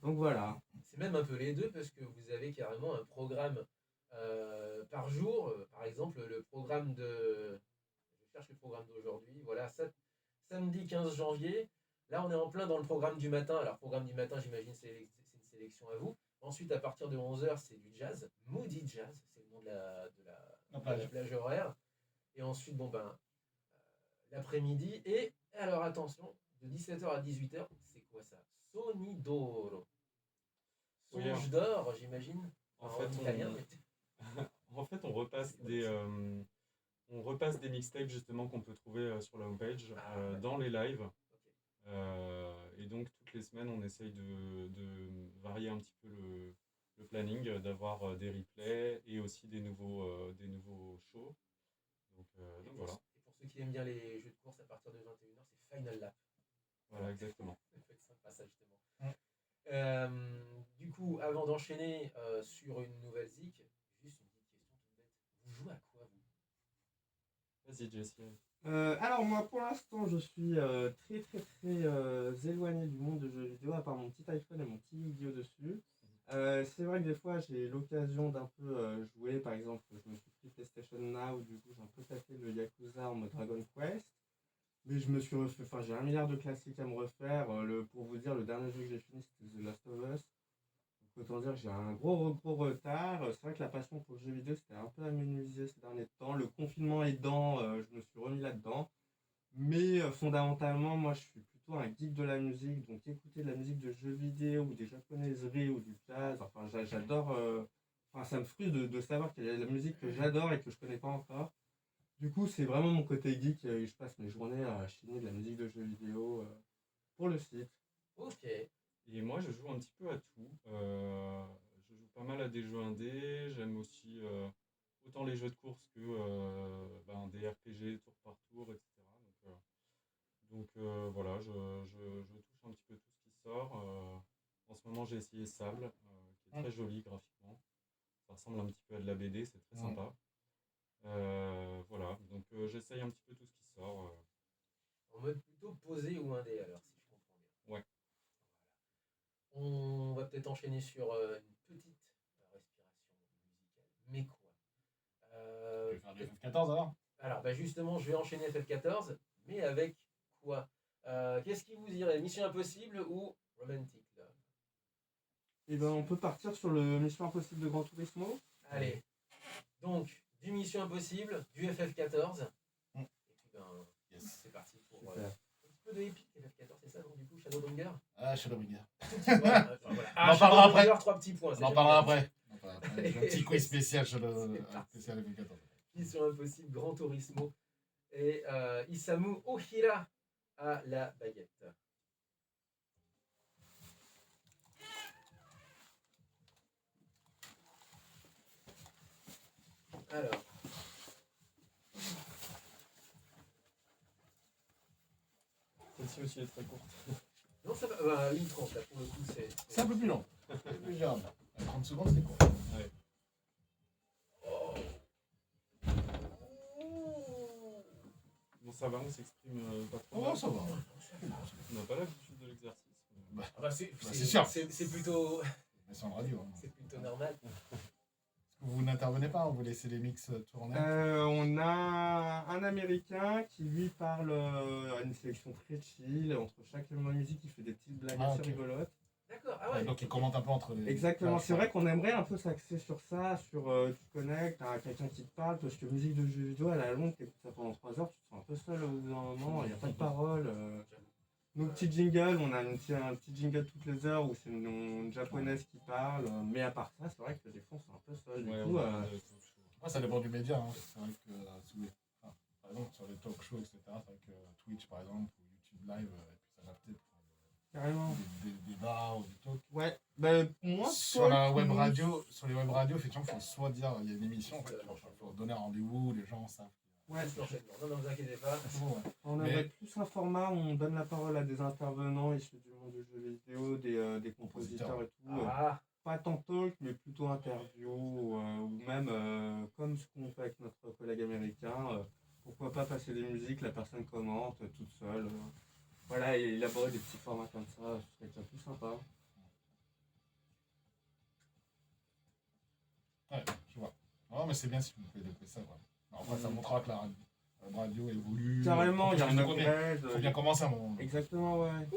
Donc voilà. C'est même un peu les deux parce que vous avez carrément un programme par jour. Par exemple, le programme de. Je cherche le programme d'aujourd'hui. Voilà, samedi 15 janvier. Là, on est en plein dans le programme du matin. Alors, programme du matin, j'imagine, c'est une sélection à vous. Ensuite, à partir de 11h, c'est du jazz. Moody Jazz, c'est le nom de la plage horaire. Et ensuite, bon ben, l'après-midi. Et alors, attention, de 17h à 18h, c'est quoi ça? Sonidoro. Oui, Songe d'or, j'imagine. En En fait, italien. en fait, on repasse des mixtapes justement qu'on peut trouver sur la homepage Ouais. dans les lives. Ok. Et donc toutes les semaines, on essaye de varier un petit peu le planning, d'avoir des replays et aussi des nouveaux shows. Donc voilà. Et pour ceux qui aiment bien les jeux de course à partir de 21h, c'est Final Lap. Voilà, exactement. Ça peut être sympa ça justement. Du coup, avant d'enchaîner sur une nouvelle zik, juste une petite question toute bête. Vous jouez à quoi vous? Vas-y, Jesse. Alors moi pour l'instant je suis très éloigné du monde de jeux vidéo à part mon petit iPhone et mon petit Yu-Gi-Oh dessus. C'est vrai que des fois j'ai l'occasion d'un peu jouer, par exemple je me suis pris PlayStation Now, du coup j'ai un peu tapé le Yakuza en mode Dragon Quest. Mais je me suis refait, enfin j'ai un milliard de classiques à me refaire. Pour vous dire, le dernier jeu que j'ai fini c'était The Last of Us. Donc autant dire que j'ai un gros retard. C'est vrai que la passion pour le jeu vidéo c'était un peu amenuisé ces derniers temps. Le confinement aidant, je me suis remis là-dedans. Mais fondamentalement, moi je suis plutôt un geek de la musique. Donc écouter de la musique de jeux vidéo ou des japonaiseries ou du jazz, enfin j'adore. Enfin ça me frustre de savoir qu'il y a de la musique que j'adore et que je connais pas encore. Du coup, c'est vraiment mon côté geek. Je passe mes journées à chiner de la musique de jeux vidéo pour le site. Ok. Et moi, je joue un petit peu à tout. Je joue pas mal à des jeux indés. J'aime aussi autant les jeux de course que des RPG tour par tour, etc. Voilà, je touche un petit peu tout ce qui sort. En ce moment, j'ai essayé Sable, qui est très joli graphiquement. Ça ressemble un petit peu à de la BD, c'est très sympa. Voilà, donc j'essaye un petit peu tout ce qui sort. en mode plutôt posé ou indé, alors si je comprends bien. Ouais. Voilà. On va peut-être enchaîner sur une petite respiration musicale. Mais quoi Tu veux faire du FF14 alors? Alors, bah justement, je vais enchaîner FF14, mais avec quoi Qu'est-ce qui vous irait Mission Impossible ou Romantic Love? Et ben on peut partir sur le Mission Impossible de Gran Turismo. Allez, donc, du Mission Impossible, du FF14, Mm. et puis ben, Yes. c'est parti pour Super. un petit peu de épique FF14, c'est ça donc du coup, Shadowbringer. Ah, Shadowbringer. Voilà. On en parlera après. Shadowbringer, 3 petits points. On en parlera après. J'ai un petit quiz spécial C'est spécial FF14. Mission Impossible, Gran Turismo et Isamu Ohira à la baguette. Alors, Celle-ci aussi est très courte. non, ça va, 1h30 là pour le coup, C'est un peu plus long. Plus grave. 30 secondes, c'est court. Bon, ça va, on s'exprime pas trop. Oh, mal. ça va. On n'a pas l'habitude de l'exercice. mais- Ah bah, c'est sûr. C'est plutôt, Mais sans radio. Hein. c'est plutôt normal. Vous n'intervenez pas, vous laissez les mix tourner. On a un Américain qui lui parle à une sélection très chill. Entre chaque musique, il fait des petites blagues Ah, assez ok. rigolotes. D'accord, ah ouais. Donc il commente un peu entre les. Exactement, c'est vrai qu'on aimerait un peu s'axer sur ça, sur tu te connectes, t'as quelqu'un qui te parle, parce que musique de jeu vidéo, à la longue, t'écoutes ça pendant 3 heures, tu te sens un peu seul au bout d'un moment, il n'y a pas de parole. Nos petits jingles, on a un petit jingle toutes les heures où c'est une japonaise qui parle, mais à part ça, c'est vrai que des fois on se sent un peu seul. Du Ouais, coup, on a de tout. Moi, ça dépend du média. Hein. C'est vrai que par exemple, sur les talk shows, etc., c'est vrai que Twitch, par exemple, ou YouTube Live, est plus adapté pour carrément. des débats ou du talk. Ouais, bah, moi, Sur la web radio, sur les web radios, effectivement, il faut soit dire il y a une émission, en fait, il faut donner un rendez-vous, les gens savent. Ouais, C'est l'enchaînement. Non, vous inquiétez pas. C'est bon, ouais. on Mais- aimerait plus un format où on donne la parole à des intervenants issus du monde du jeu vidéo, des compositeurs et tout. Ah, Pas tant talk, mais plutôt interview, ou même comme ce qu'on fait avec notre collègue américain. Pourquoi pas passer des musiques, la personne commente toute seule. Voilà, et élaborer des petits formats comme ça, ce serait déjà plus sympa. Ouais, je vois. Non, mais c'est bien si vous pouvez développer ça. Voilà. Après, ça montrera que la web radio évolue. Carrément, il y a un Il upgrade. faut bien commencer à un moment. Exactement, ouais.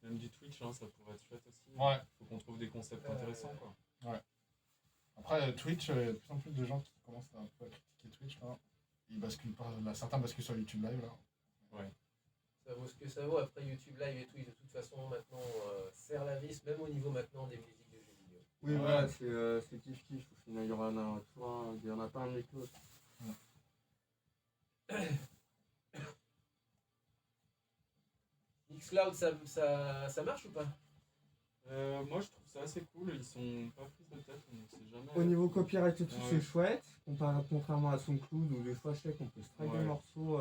Même du Twitch, hein, ça pourrait être chouette aussi. Ouais. Faut qu'on trouve des concepts intéressants, quoi. Après, Twitch, il y a de plus en plus de gens qui commencent un peu à critiquer Twitch. Là. Ils basculent pas. Là, certains basculent sur YouTube Live. Là. ça vaut ce que ça vaut. Après YouTube Live et tout, de toute façon, maintenant, serre la vis, même au niveau maintenant des musiques de jeux vidéo. Oui, Ouais. voilà, c'est kiff-kiff. Au final, il y en a pas un mieux que l'autre. Xcloud, ça marche ou pas? Moi, je trouve ça assez cool. Ils sont pas pris de tête, on ne sait jamais. Au niveau copyright et tout, Ouais. c'est chouette. Contrairement à SoundCloud où des fois je sais qu'on peut strike Ouais. des morceaux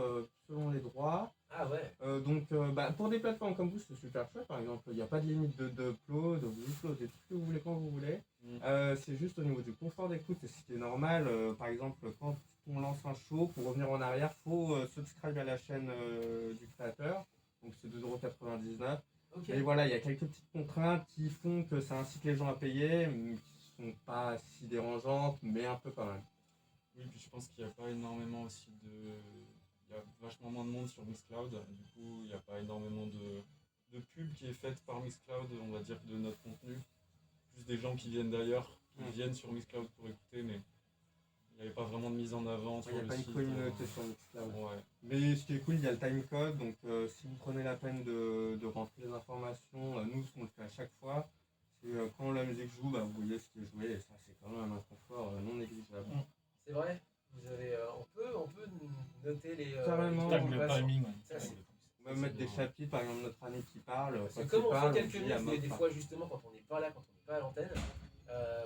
selon les droits. Ah ouais. Donc pour des plateformes comme vous, c'est super chouette. Par exemple, il n'y a pas de limite d'upload, vous uploadez tout ce que vous voulez quand vous voulez. C'est juste au niveau du confort d'écoute, et ce qui est normal. Par exemple, quand on lance un show, pour revenir en arrière, il faut subscribe à la chaîne du créateur. Donc c'est 2,99 €. Ok. Et voilà, il y a quelques petites contraintes qui font que ça incite les gens à payer, mais qui sont pas si dérangeantes, mais un peu quand même. Oui, puis je pense qu'il n'y a pas énormément aussi de. Il y a vachement moins de monde sur Mixcloud. Du coup, il n'y a pas énormément de pub qui est faite par Mixcloud, on va dire, de notre contenu. Plus des gens qui viennent d'ailleurs, qui viennent sur Mixcloud pour écouter, mais il n'y avait pas vraiment de mise en avant sur Il n'y a le pas une site. communauté sur Mixcloud. Ouais. Mais ce qui est cool, il y a le timecode, donc si vous prenez la peine de rentrer les informations, nous, ce qu'on le fait à chaque fois, c'est quand la musique joue, vous voyez ce qui est joué, et ça, c'est quand même un confort non négligeable. C'est vrai. Vous avez, on peut noter les. Carrément. les Tag temps le qui passent. timing. Ouais. Ça, c'est- On va mettre des chapitres, par exemple, notre ami qui parle. Parce que quand comme il on parle, fait quelques dit, ah, news, des mode, fois justement quand on n'est pas là, quand on n'est pas à l'antenne,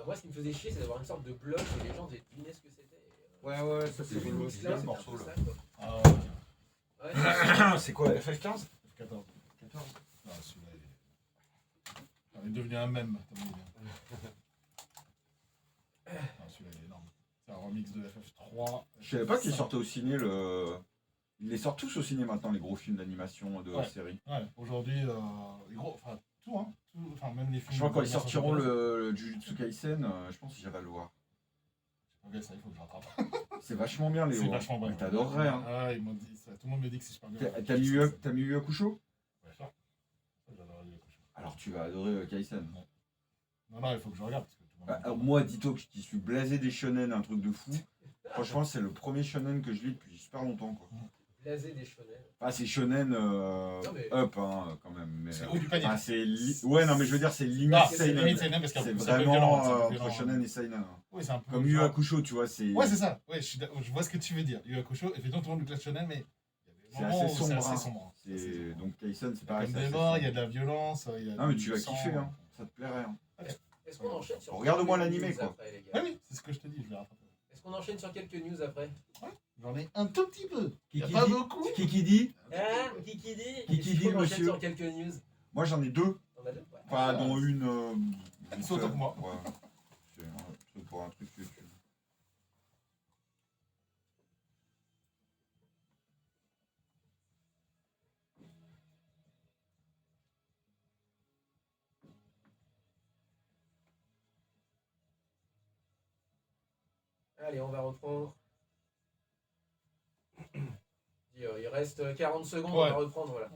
moi ce qui me faisait chier c'est d'avoir une sorte de bloc et les gens devaient deviner ce que c'était. Ouais, ça c'est Celui rigolo. de Mixcloud, le c'est morceau, un peu là. ça, quoi. Ah, Ouais. C'est quoi, FF15 F14. Non, celui-là, il est devenu un mème. tellement il est bien. Non, celui-là, il est énorme. C'est un remix de FF3. Je savais pas qu'il sortait au ciné le Ils les sortent tous au ciné maintenant, les gros films d'animation de série. Ouais, aujourd'hui, les gros, enfin, tout, hein. Tout, enfin, même les films. Je crois quand ils d'animation sortiront japonaise. le Jujutsu Kaisen, je pense que j'irai le voir. Ok, ça, il faut que je rattrape. C'est vachement bien, Léo. C'est vachement bon. Mais t'adorerais, hein. Ah, ils m'ont dit ça. Tout le monde me dit que c'est super bien. T'as mis Yu Hakusho? Ouais, ça. Ça, j'adore Yu Hakusho. Alors tu vas adorer Kaisen. Non, il faut que je regarde. Parce que tout le monde me dit- Alors, moi, dis-toi que qui suis blasé des shonen, un truc de fou. Franchement, c'est le premier shonen que je lis depuis super longtemps, quoi. Blasé des shonen. Enfin, c'est shonen mais- up, hein, quand même. Mais, C'est haut du panier. enfin, ouais, non, mais je veux dire, c'est limite Ah, c'est seinen. limite seinen parce qu'il y a C'est c'est un peu violent, vraiment c'est un peu entre violent. shonen et seinen. Hein. Oui, c'est un peu. Comme Yu Hakusho, tu vois, c'est Ouais, c'est ça. Ouais, je vois ce que tu veux dire. Yu Hakusho, effectivement, tout le monde nous classe shonen, mais il y a des c'est moments assez où sombre. c'est assez hein. sombre. C'est assez C'est- sombre. Donc Kaisen, c'est Il y a pareil. comme c'est des assez morts, il y a sombre. de la violence, il y a Non, mais du tu vas sang. kiffer, hein. Ça te plairait. Hein. Est-ce qu'on enchaîne sur Regarde-moi quelques l'animé, news quoi. après, les gars Oui, oui, c'est ce que je te dis, je vais rattraper. Est-ce qu'on enchaîne sur quelques news après? J'en ai un tout petit peu. Il y a Kiki pas dit- beaucoup. Kiki dit Hein? Kiki dit? Kiki Est-ce dit, qu'on enchaîne monsieur. sur quelques news? Moi, j'en ai deux. T'en as deux? Ouais. Enfin, dont une. C'est autant que moi. Ouais. C'est un truc pour un truc YouTube. Allez, on va reprendre. Il reste 40 secondes, on Ouais. va reprendre, voilà.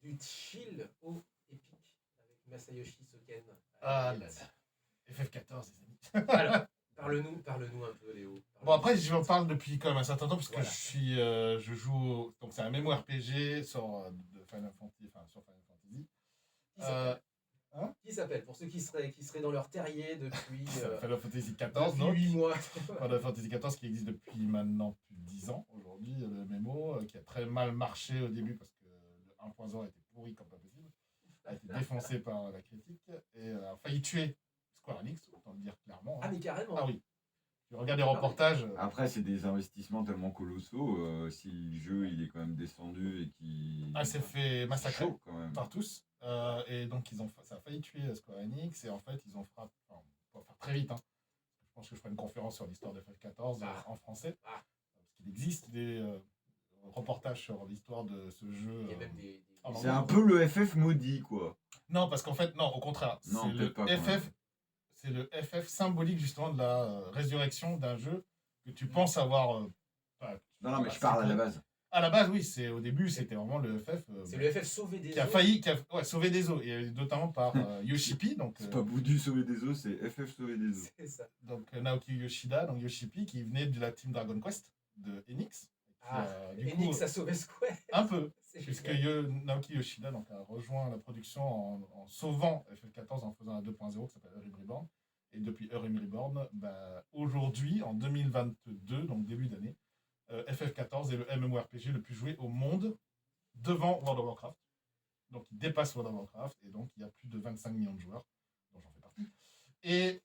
Du chill au épique avec Masayoshi Soken. Ah là là. FF14, les amis. Alors, parle-nous un peu, Léo. Bon, après, je en parle depuis quand même un certain temps, parce que Voilà. je joue. Donc, c'est un MMORPG de Final Fantasy, enfin, sur Final Fantasy. Qui s'appelle hein Qui s'appelle Pour ceux qui seraient dans leur terrier depuis Final Fantasy XIV, depuis donc. 8 mois. Final Fantasy XIV qui existe depuis maintenant plus de 10 ans aujourd'hui, le MMO, qui a très mal marché au début parce que le 1.0 a été pourri comme pas possible, a été défoncé par la critique et a failli tuer Square Enix, autant le dire clairement. Ah, mais carrément. Ah oui. Tu regardes les reportages. Après, c'est des investissements tellement colossaux. Si le jeu il est quand même descendu et qu'il. s'est fait massacrer chaud quand même. par tous. Et donc, ça a failli tuer Square Enix. Et en fait, ils ont frappé. Enfin, on va faire très vite. Hein. Je pense que je ferai une conférence sur l'histoire de FF14 en français. Ah. Parce qu'il existe des reportages sur l'histoire de ce jeu. Il y a même des... en C'est anglais. un peu le FF maudit, quoi. Non, parce qu'en fait, non, au contraire. Non, C'est le peut-être pas, quand FF. même. C'est le FF symbolique justement de la résurrection d'un jeu que tu penses avoir. Non, mais je parle à la base. À la base, oui, au début, c'était vraiment le FF. C'est le FF sauvé des qui a eaux. failli sauver des eaux, et notamment par Yoshipi, donc, C'est pas Boudu sauver des os, c'est FF sauver des os. C'est ça. donc Naoki Yoshida, donc Yoshipi, qui venait de la team Dragon Quest de Enix. Du coup, Enix a sauvé Square. un peu, C'est puisque génial. Naoki Yoshida donc, a rejoint la production en sauvant FF14 en faisant un 2.0 qui s'appelle Eurim Reborn. Et depuis Eurim Reborn, aujourd'hui, en 2022, donc début d'année, FF14 est le MMORPG le plus joué au monde devant World of Warcraft. Donc il dépasse World of Warcraft et donc il y a plus de 25 millions de joueurs, dont j'en fais partie. Et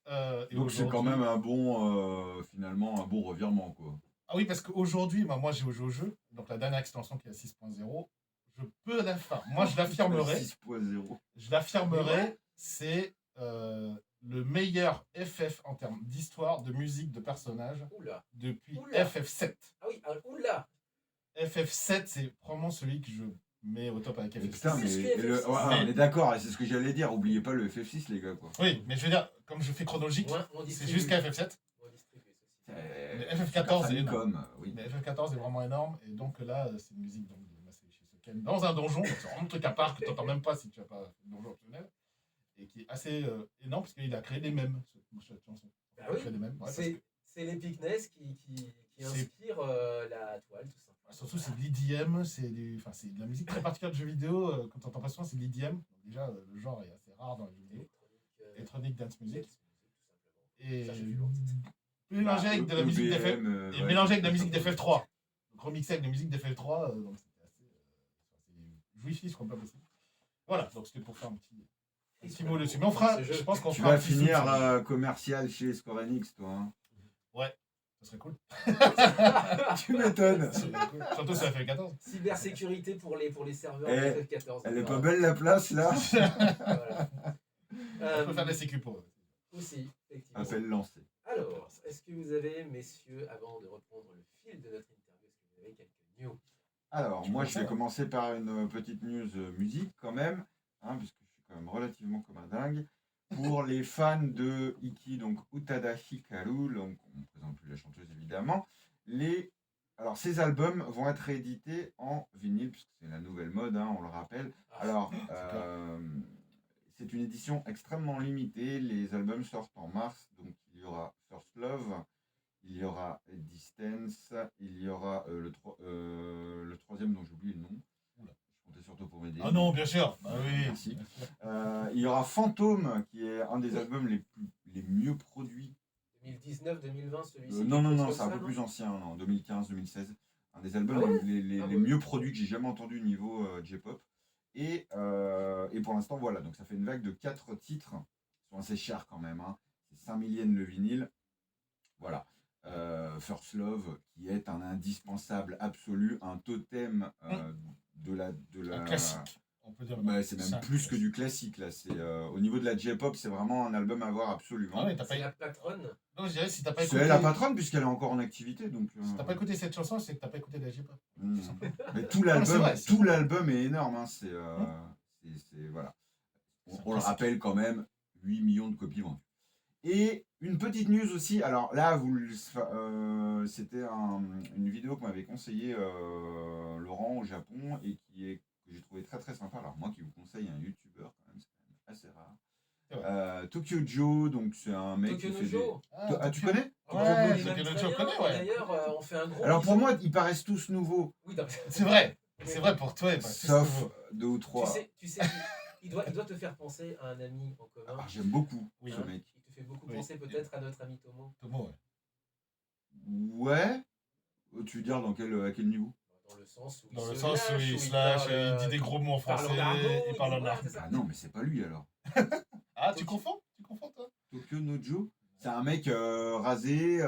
Donc c'est quand même un bon, finalement, un bon revirement, quoi. Ah oui, parce qu'aujourd'hui, moi j'ai joué au jeu, donc la dernière extension qui est à 6.0, je peux moi je l'affirmerai, 6.0. c'est le meilleur FF en termes d'histoire, de musique, de personnages Oula. depuis Oula. FF7. Ah oui, oula. FF7, c'est probablement celui que je mets au top avec Mais FF6. putain, mais C'est ce que FF6. on est d'accord, c'est ce que j'allais dire. Oubliez pas le FF6, les gars, quoi. Oui, mais je veux dire, comme je fais chronologique, On c'est distribue. jusqu'à FF7. On distribue, ceci. Mais FF14 est énorme. Famicom, oui. Mais FF14 est vraiment énorme, et donc là, c'est une musique donc, de Masayoshi Soken dans un donjon, donc c'est vraiment un truc à part que tu n'entends même pas si tu n'as pas fait de donjon optionnel, et qui est assez énorme parce qu'il a créé des mèmes, cette chanson. Bah Il a oui, créé des mèmes, ouais, parce c'est l'épicness qui C'est- inspire la toile, tout simplement. surtout, c'est de l'EDM, c'est de la musique très particulière de jeux vidéo. Quand tu entends pas souvent, c'est de l'EDM. Donc, déjà, le genre est assez rare dans les jeux vidéo. Électronique, Electronic Dance Music. Tout Et Ça, je suis lourd. mélangé avec de la musique d'FF. EBM, Et ouais, mélangé avec de la c'est musique d'FF3. Donc remixé avec de la musique d'FF3. Donc c'était assez jouissif, ce qu'on peut possible. Voilà, donc c'était pour faire un petit mot dessus. Mais on fera, Ce jeu. je pense qu'on Tu fera un vas petit finir zoom sur le commercial chez Square Enix, toi. Hein. jeu. Ça serait cool. Tu m'étonnes. Surtout sur FF14. Cybersécurité pour les serveurs Eh, de FF14. Elle est pas belle la place là. Voilà. On peut faire des sécu pour eux. Aussi, effectivement. Appel lancé. Alors, est-ce que vous avez, messieurs, avant de reprendre le fil de notre interview, est-ce que vous avez quelques news? Alors, Tu moi, peux je vais faire. commencer par une petite news musique quand même, hein, puisque je suis quand même relativement comme un dingue. Pour les fans de Iki, donc Utada Hikaru, donc on ne présente plus la chanteuse évidemment, alors ces albums vont être réédités en vinyle, puisque c'est la nouvelle mode, hein, on le rappelle. Alors, c'est une édition extrêmement limitée, les albums sortent en mars, donc il y aura First Love, il y aura Distance, il y aura le troisième dont j'oublie le nom. Oula. Je comptais surtout pour m'aider. Ah non, bien sûr. Ah oui. Merci. Il y aura Phantom, qui est un des albums les mieux produits. 2019-2020, celui-ci. Non, quelque chose c'est comme un ça, peu non plus ancien, non, 2015-2016. Un des albums Ah ouais les Ah les ouais. mieux produits que j'ai jamais entendu niveau J-pop. Et pour l'instant, voilà, donc ça fait une vague de 4 titres. Ils sont assez chers quand même. Hein. C'est 5000 yens le vinyle. Voilà. First Love, qui est un indispensable absolu, un totem de la. Un classique. On peut dire. Bah, c'est même plus que du classique là. C'est au niveau de la J-pop, c'est vraiment un album à voir absolument. Ah oui, t'as pas C'est la patronne. Non, je dirais si t'as pas C'est écouté. elle la patronne puisqu'elle est encore en activité, donc. Si t'as pas écouté cette chanson, c'est que t'as pas écouté de la J-pop. Hmm. tout simplement. Mais c'est tout vrai. l'album est énorme. Hein. Voilà. On le rappelle quand même, 8 millions de copies vendues. Et une petite news aussi. Alors là, c'était une vidéo que m'avait conseillé Laurent au Japon et que j'ai trouvé très très sympa. Alors moi qui vous conseille un YouTuber quand même, c'est quand même assez rare. Tokyo Joe, donc c'est un mec Tokyo qui fait Joe. tu connais? Ouais, Je connais Tokyo même Joe, très je bien. connais, ouais. D'ailleurs, on fait un gros. Alors pour bisou. moi, ils paraissent tous nouveaux, Oui, non, C'est vrai. C'est vrai pour toi. sauf 2 ou 3. tu sais, il doit te faire penser à un ami en commun. Ah, j'aime beaucoup Oui. ce mec. Il te fait beaucoup Oui. penser peut-être à notre ami Tomo. Tomo, ouais. Ouais. Tu veux dire à quel niveau? Dans le sens où Dans il le se sens où lâche, il où se lâche, parle, il dit des gros mots en parle français, argot, il parle en voilà, argot. c'est ça. Ah non, mais c'est pas lui alors. Ah, tu confonds? Tu confonds, toi? Tokyo Nojo, c'est un mec rasé.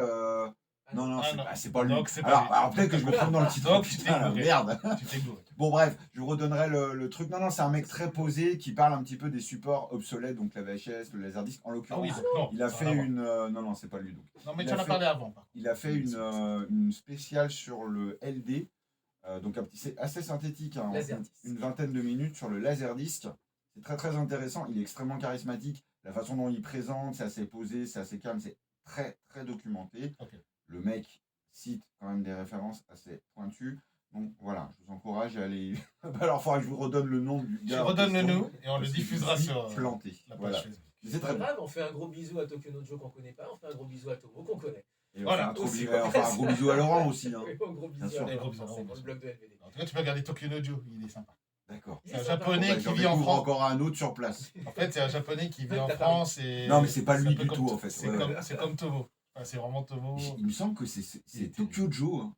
Non, Ah, c'est non. pas lui. Donc, c'est pas lui. Alors peut-être que je me trompe dans le titre. Donc, tu t'es Putain, gouré. merde. Tu t'es gouré. Bon, bref, je vous redonnerai le truc. Non, c'est un mec très posé qui parle un petit peu des supports obsolètes, donc la VHS, le Laserdisc. En Ah l'occurrence, oui, donc non. il a ça fait n'a rien à une. Non, c'est pas lui. Donc. voir. Non, mais il tu a en as fait- parlé avant, par contre. Il a fait une spéciale sur le LD. Donc c'est assez synthétique, hein, Laserdisc. une vingtaine de minutes sur le Laserdisc. C'est très très intéressant, il est extrêmement charismatique. La façon dont il présente, c'est assez posé, c'est assez calme, c'est très très documenté. Ok. Le mec cite quand même des références assez pointues. Donc voilà, je vous encourage à aller. Alors il faudra que je vous redonne le nom du gars. en Redonne-le question, nous et on le parce que diffusera je suis sur planté. la page Voilà. Facebook. Mais c'est C'est très pas bon. grave, on fait un gros bisou à Tokyo Nojo qu'on connaît pas, on fait un gros bisou à Tomo qu'on connaît. Et Voilà, on aussi, fera un gros bisou à Laurent aussi. Hein. Oui, un gros Bien bisou sûr. à Des gros Laurent, bisous à c'est Laurent, pour le blog de LVD. En tout cas, tu peux regarder Tokyo Nojo, il est sympa. D'accord. Il C'est un est sympa. japonais Bah, qui j'en vit en découvre France. encore un autre sur place. En fait, c'est un japonais qui vit en T'as France et. Non, mais c'est pas un lui peu du comme tout To- en fait. C'est Ouais, comme, ouais. c'est comme Tomo. Enfin, c'est vraiment Tomo. Il me semble que c'est Tokyo Joe. Hein.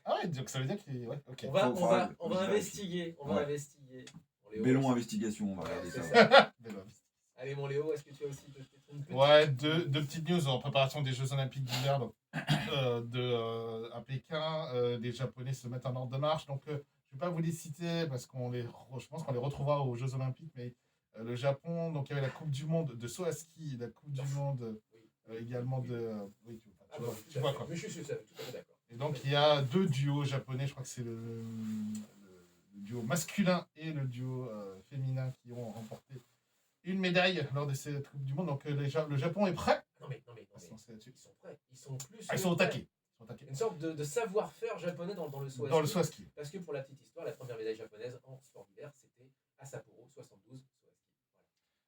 Ah ouais, donc ça veut dire qu'il est. Ouais, ok. On va, Faut- on va, faut- on faut va que je investiguer. On va Ouais. investiguer. Bon, Léo, Bellon Investigation, on va regarder c'est ça. ça. Ouais, Allez, mon Léo, est-ce que tu as aussi une petite... deux petites news en préparation des Jeux Olympiques d'hiver donc, à Pékin. Les Japonais se mettent en ordre de marche. Donc, je ne vais pas vous les citer parce je pense qu'on les retrouvera aux Jeux Olympiques. Mais le Japon, donc il y avait la Coupe du Monde de saut à ski, la Coupe du Monde également de. Oui, Ah bah, tu vois quoi. Mais je suis tout à fait d'accord. Et donc, il y a deux duos japonais, je crois que c'est le duo masculin et le duo féminin qui ont remporté une médaille lors de cette Coupe du Monde. Donc, le Japon est prêt. Non mais, Ils sont là-dessus. ils sont prêts. Ils sont plus... Ah, ils sont au prêts. taquet. Ils sont au taquet. Une sorte de savoir-faire japonais dans le saut à Dans le ski. saut à ski. Parce que pour la petite histoire, la première médaille japonaise en sport d'hiver, c'était à Sapporo, 72, saut à ski.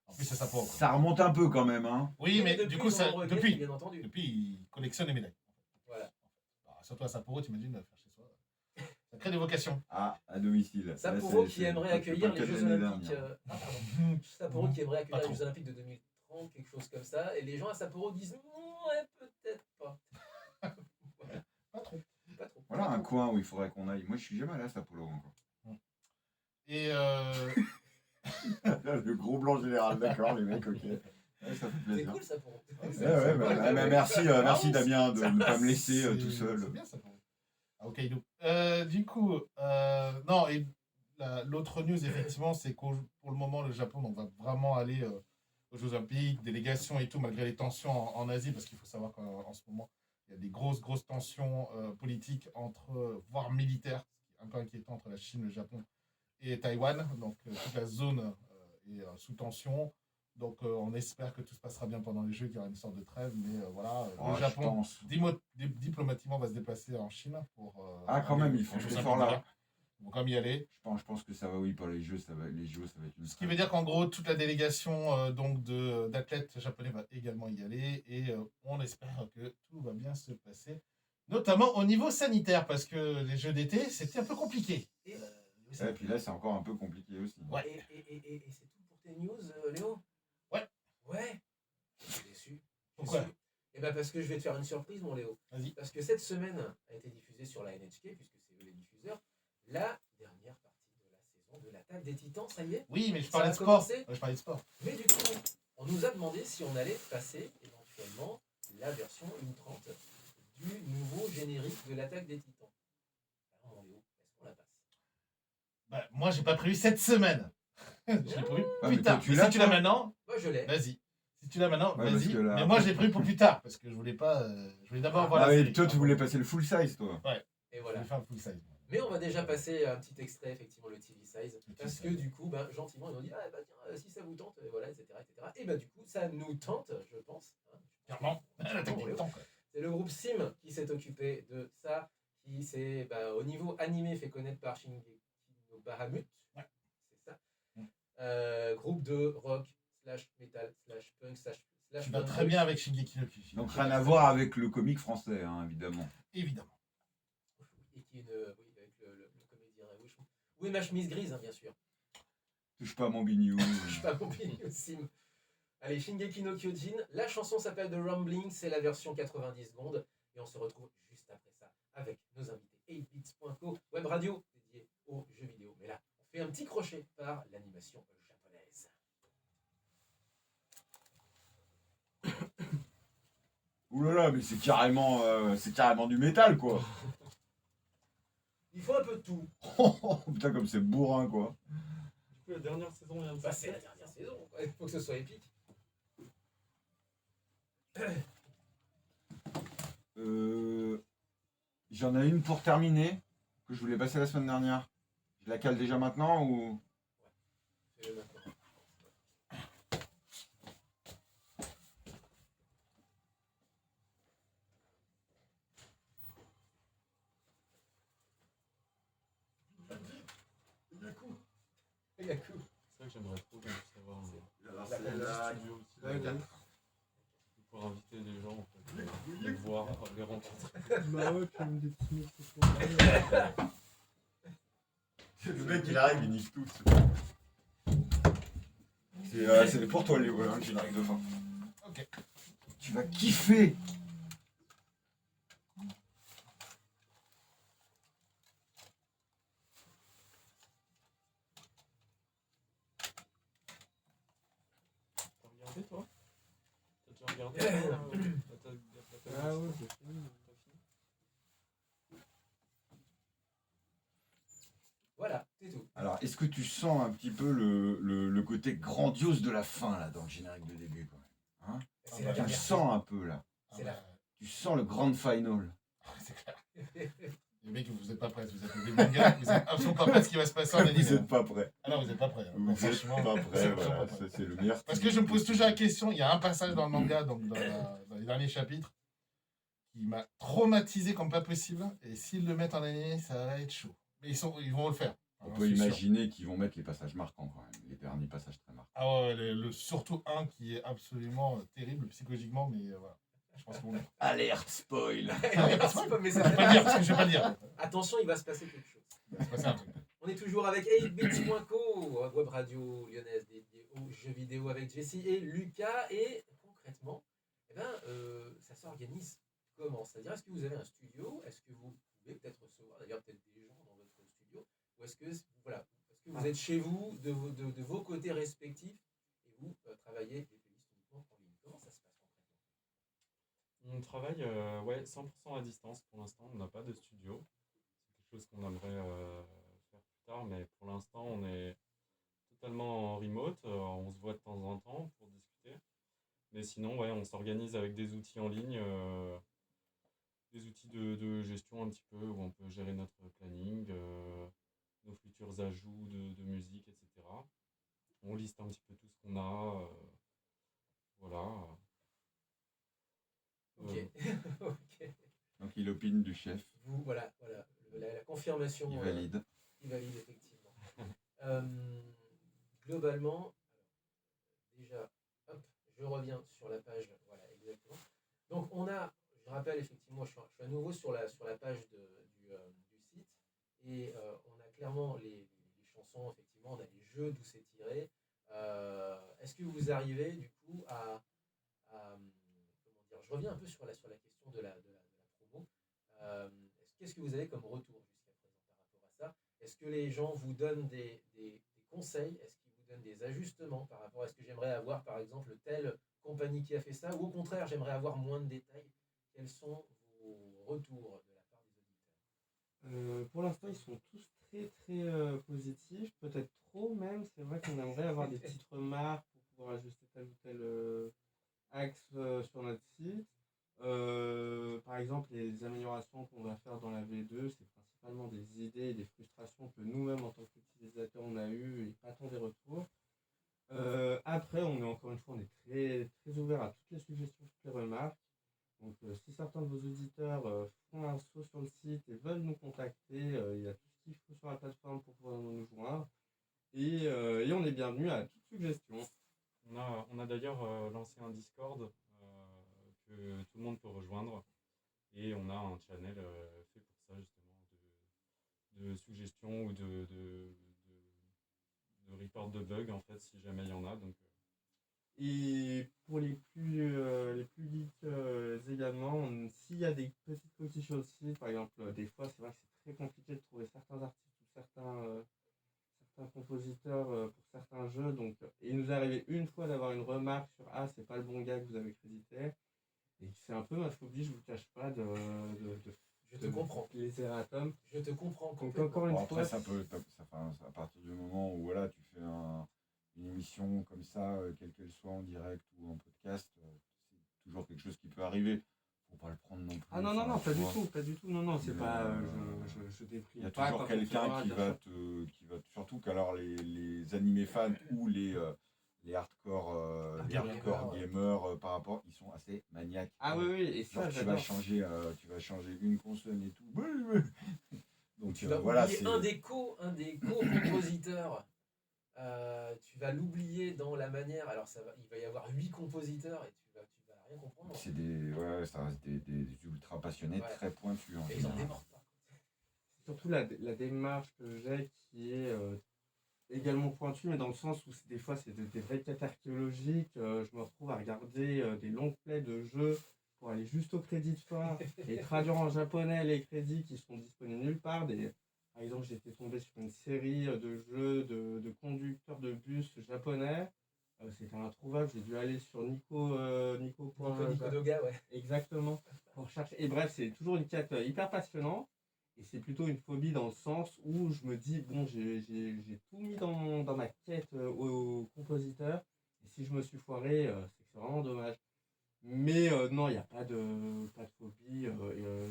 En plus, c'est ça pour. Ça remonte un peu quand même. Hein. Oui, mais depuis, du coup, ils en reviennent, depuis, bien entendu. ils collectionnent les médailles. Voilà. Alors, surtout à Sapporo, t'imagines faire chez soi. Ça crée des vocations. Ah, à domicile. Sapporo Là, qui aimerait accueillir les Jeux l'année Olympiques. dernière. Sapporo qui aimerait accueillir les trop. Jeux Olympiques de 2030 30, quelque chose comme ça. Et les gens à Sapporo disent ouais, peut-être pas. Pas trop. Pas trop. Voilà un coin où il faudrait qu'on aille. Moi, je suis jamais allé à Sapporo encore. Et Le gros blanc général, d'accord, les mecs, ok. Ouais, ça fait C'est plaisir. cool Sapporo. Merci Damien de ne pas me laisser tout c'est seul. bien ça pour vous. Ah, Hokkaido. Du coup, non, et l'autre news, effectivement, c'est que pour le moment, le Japon donc, va vraiment aller aux Jeux Olympiques, délégation et tout, malgré les tensions en Asie, parce qu'il faut savoir qu'en ce moment, il y a des grosses tensions politiques voire militaires, ce qui est un peu inquiétant entre la Chine, le Japon et Taïwan. Donc, toute la zone est sous tension. Donc, on espère que tout se passera bien pendant les Jeux, qu'il y aura une sorte de trêve. Mais voilà, Oh, le je Japon, pense. diplomatiquement, va se déplacer en Chine pour. Quand aller même, ils aux font Jeux cet Olympiques effort-là. d'hiver. Ils vont quand même y aller. Je pense que ça va, oui, pour les Jeux, ça va être une. Ce qui veut dire qu'en gros, toute la délégation donc d'athlètes japonais va également y aller. Et on espère que tout va bien se passer. Notamment au niveau sanitaire, parce que les Jeux d'été, c'était un peu compliqué. Et, Et puis là, c'est encore un peu compliqué aussi. Ouais. et c'est tout pour tes news, Léo? Ouais. Ouais. Je suis déçu. Pourquoi? Eh ben parce que je vais te faire une surprise, mon Léo. Vas-y. Parce que cette semaine a été diffusée sur la NHK, puisque c'est eux les diffuseurs, la dernière partie de la saison de l'attaque des Titans, ça y est. Oui, mais je Ça parlais a de sport. commencé. Ouais, je parlais de sport. Mais du coup, on nous a demandé si on allait passer éventuellement la version 1.30 du nouveau générique de l'attaque des Titans. Alors, mon Léo, est-ce qu'on la passe? Bah, moi, j'ai pas prévu cette semaine. Je l'ai prévu Ah, plus mais tard. toi, tu Mais l'as, si tu l'as toi maintenant, Moi, je l'ai. vas-y. Si tu l'as maintenant, Ouais, parce vas-y. que là, Mais moi, après- j'ai prévu pour plus tard parce que je voulais pas. Je voulais d'abord voir Ah la oui, série. toi, tu voulais passer le full size, toi. Et Je voilà. voulais faire un full size. Mais on va déjà passer un petit extrait, effectivement, le TV size. Le Parce TV que size. du coup, ben, gentiment, ils nous dit ah, bah, tiens, si ça vous tente, voilà, etc., etc. Et bah, du coup, ça nous tente, je pense. Hein. Clairement. L'attaque Bon, des Léo. Titans, quoi. C'est le groupe Sim qui s'est occupé de ça, qui s'est, bah, au niveau animé, fait connaître par Shingeki no Bahamut. Ouais. C'est ça. Mm. Groupe de rock, slash metal, slash punk, slash Tu vas punk très rock. bien avec Shingeki no Kyojin. Donc rien à voir avec le comique français, hein, évidemment. Évidemment. Et qui est oui, avec le comédien. Oui, ma chemise grise, hein, bien sûr. Touche pas à mon bignou. Je suis pas compris au Sim. Allez, Shingeki no Kyojin. La chanson s'appelle The Rumbling, c'est la version 90 secondes. Et on se retrouve juste après ça avec nos invités 8bits.co, web radio dédiée aux jeux vidéo. Mais là, on fait un petit crochet par l'animation japonaise. Ouh là là, mais c'est carrément du métal, quoi. Il faut un peu de tout. Putain, comme c'est bourrin, quoi. Du coup, la dernière saison vient de Bah, c'est la sortir. dernière saison, quoi. Il faut que ce soit épique. J'en ai une pour terminer, que je voulais passer la semaine dernière. Je la cale déjà maintenant ou... Fais-le maintenant. Il y a coup. C'est vrai que j'aimerais trop qu'on puisse avoir Alors, un studio aussi pour inviter des gens, en fait, les voir, les rencontrer. Bah ouais, puis des petits mots ce soir. Le mec, il arrive, il nique tout. C'est pour toi, Léo, hein, le générique de fin. Ok. Tu vas kiffer. T'as regardé, toi? T'as déjà regardé l'attaque Ah des ouais, Titans? c'est fini. T'as fini? Voilà, c'est tout. Alors, est-ce que tu sens un petit peu le côté grandiose de la fin, là, dans le générique de début, quand même, hein? C'est bah, la Tu le dernière sens un peu, là. C'est là. Tu sens le grand final. C'est clair. saison. Les mecs, vous êtes pas prêts. Vous êtes des mangas. Vous êtes absolument pas prêts à ce qui va se passer en anime. Vous n'êtes pas prêts. Ah non, vous êtes pas prêts. hein. Vous Non, n'êtes franchement, pas vous prêts, êtes voilà. vraiment pas prêts. Ça, c'est le meilleur. Parce que je me pose toujours la question, il y a un passage dans le manga, donc dans les derniers chapitres, qui m'a traumatisé comme pas possible. Et s'ils le mettent en animé, ça va être chaud. Mais ils vont le faire. On J'en peut suis sûr. imaginer qu'ils vont mettre les passages marquants, quand même. Les derniers passages très marquants. Ah ouais, surtout un qui est absolument terrible psychologiquement, mais voilà. Je pense qu'on le mettre. Alerte spoil. Mais c'est Je vais pas le dire, parce que je vais pas le dire. Attention, il va se passer quelque chose. Il va se passer un truc. On est toujours avec 8bits.co, web radio lyonnaise dédiée aux jeux vidéo avec Jessie et Lucas. Et concrètement, eh ben, ça s'organise comment? C'est-à-dire, est-ce que vous avez un studio? Est-ce que vous pouvez peut-être recevoir d'ailleurs peut-être des gens dans votre studio? Ou est-ce que, voilà, est-ce que vous êtes chez vous, de vos côtés respectifs, et vous travaillez les playlists uniquement en ligne? Comment ça se passe concrètement? On travaille ouais, 100% à distance pour l'instant, on n'a pas de studio. C'est quelque chose qu'on aimerait faire plus tard, mais pour l'instant, on est totalement en remote. On se voit de temps en temps pour discuter. Mais sinon, ouais, on s'organise avec des outils en ligne, des outils de gestion un petit peu, où on peut gérer notre planning, nos futurs ajouts de musique, etc. On liste un petit peu tout ce qu'on a. Voilà. Ok. Ok. Donc il opine du chef, Vous, voilà, la confirmation. il valide. Il valide, effectivement. Euh, Globalement, déjà, hop, je reviens sur la page. Voilà, exactement. Donc, je rappelle, effectivement, je suis à nouveau sur la page du site. Et on a clairement les chansons, effectivement, on a les jeux d'où c'est tiré. Est-ce que vous arrivez, du coup, comment dire, je reviens un peu sur la question de la promo. Qu'est-ce que vous avez comme retour jusqu'à présent par rapport à ça? Est-ce que les gens vous donnent des conseils? Est-ce qu'ils vous donnent des ajustements par rapport à ce que j'aimerais avoir, par exemple, telle compagnie qui a fait ça? Ou au contraire, j'aimerais avoir moins de détails? Quels sont vos retours de la part des auditeurs? Pour l'instant, ils sont tous très très positifs, peut-être trop même. C'est vrai qu'on aimerait avoir des petites remarques pour pouvoir ajuster tel ou tel axe sur notre site. Par exemple, les améliorations qu'on va faire dans la V2, c'est principalement des idées et des frustrations que nous-mêmes, en tant qu'utilisateurs, on a eues et pas tant des retours. Après, on est encore une fois, on est très, très ouvert à toutes les suggestions, toutes les remarques. Donc, si certains de vos auditeurs font un saut sur le site et veulent nous contacter, il y a tout ce qu'il faut sur la plateforme pour pouvoir nous joindre. Et on est bienvenu à toute suggestion. On a d'ailleurs lancé un Discord que tout le monde peut rejoindre. Et on a un channel fait pour ça, justement, de suggestions ou de report de bugs, en fait, si jamais il y en a. Donc, Et pour les plus geeks également, s'il y a des petites coquilles sur le site, par exemple, des fois, c'est vrai que c'est très compliqué de trouver certains artistes ou certains compositeurs pour certains jeux. Donc, il nous est arrivé une fois d'avoir une remarque sur «Ah, c'est pas le bon gars que vous avez crédité». Et c'est un peu ma phobie, je vous cache pas, Je te comprends. les erratums. Je te comprends Donc, complètement. encore une Bon, après, fois, à partir du moment où voilà, tu fais une émission comme ça, quelle qu'elle soit en direct ou en podcast, c'est toujours quelque chose qui peut arriver. Faut pas le prendre non plus. ah non, enfin, non, tu vois. pas du tout, non, c'est Mais, pas, je Il déprime y a pas toujours quand on quelqu'un fera, qui bien va sûr. surtout qu'alors les animés fans ou les hardcore gamers par rapport, ils sont assez maniaques. Ah oui, et Genre ça, tu vas j'adore. changer une consonne et tout. Donc Tu vas voilà, oublier c'est un des co-compositeurs. Tu vas l'oublier dans la manière. Alors il va y avoir 8 compositeurs et tu vas rien comprendre. ça reste des ultra passionnés Ouais. très pointus en Et ils en général. démordent pas. Surtout la démarche que j'ai qui est également pointue, mais dans le sens où des fois c'est des vraies quêtes archéologiques. Je me retrouve à regarder des longs plays de jeux pour aller juste au crédit de fin et traduire en japonais les crédits qui sont disponibles nulle part. Par exemple, j'étais tombé sur une série de jeux de conducteurs de bus japonais. C'était introuvable, j'ai dû aller sur Nico. Nico Doga, ouais. Exactement, pour chercher. Et bref, c'est toujours une quête hyper passionnante. Et c'est plutôt une phobie dans le sens où je me dis, bon, j'ai tout mis dans ma quête au compositeur. Et si je me suis foiré, c'est que c'est vraiment dommage. Mais non, il n'y a pas de phobie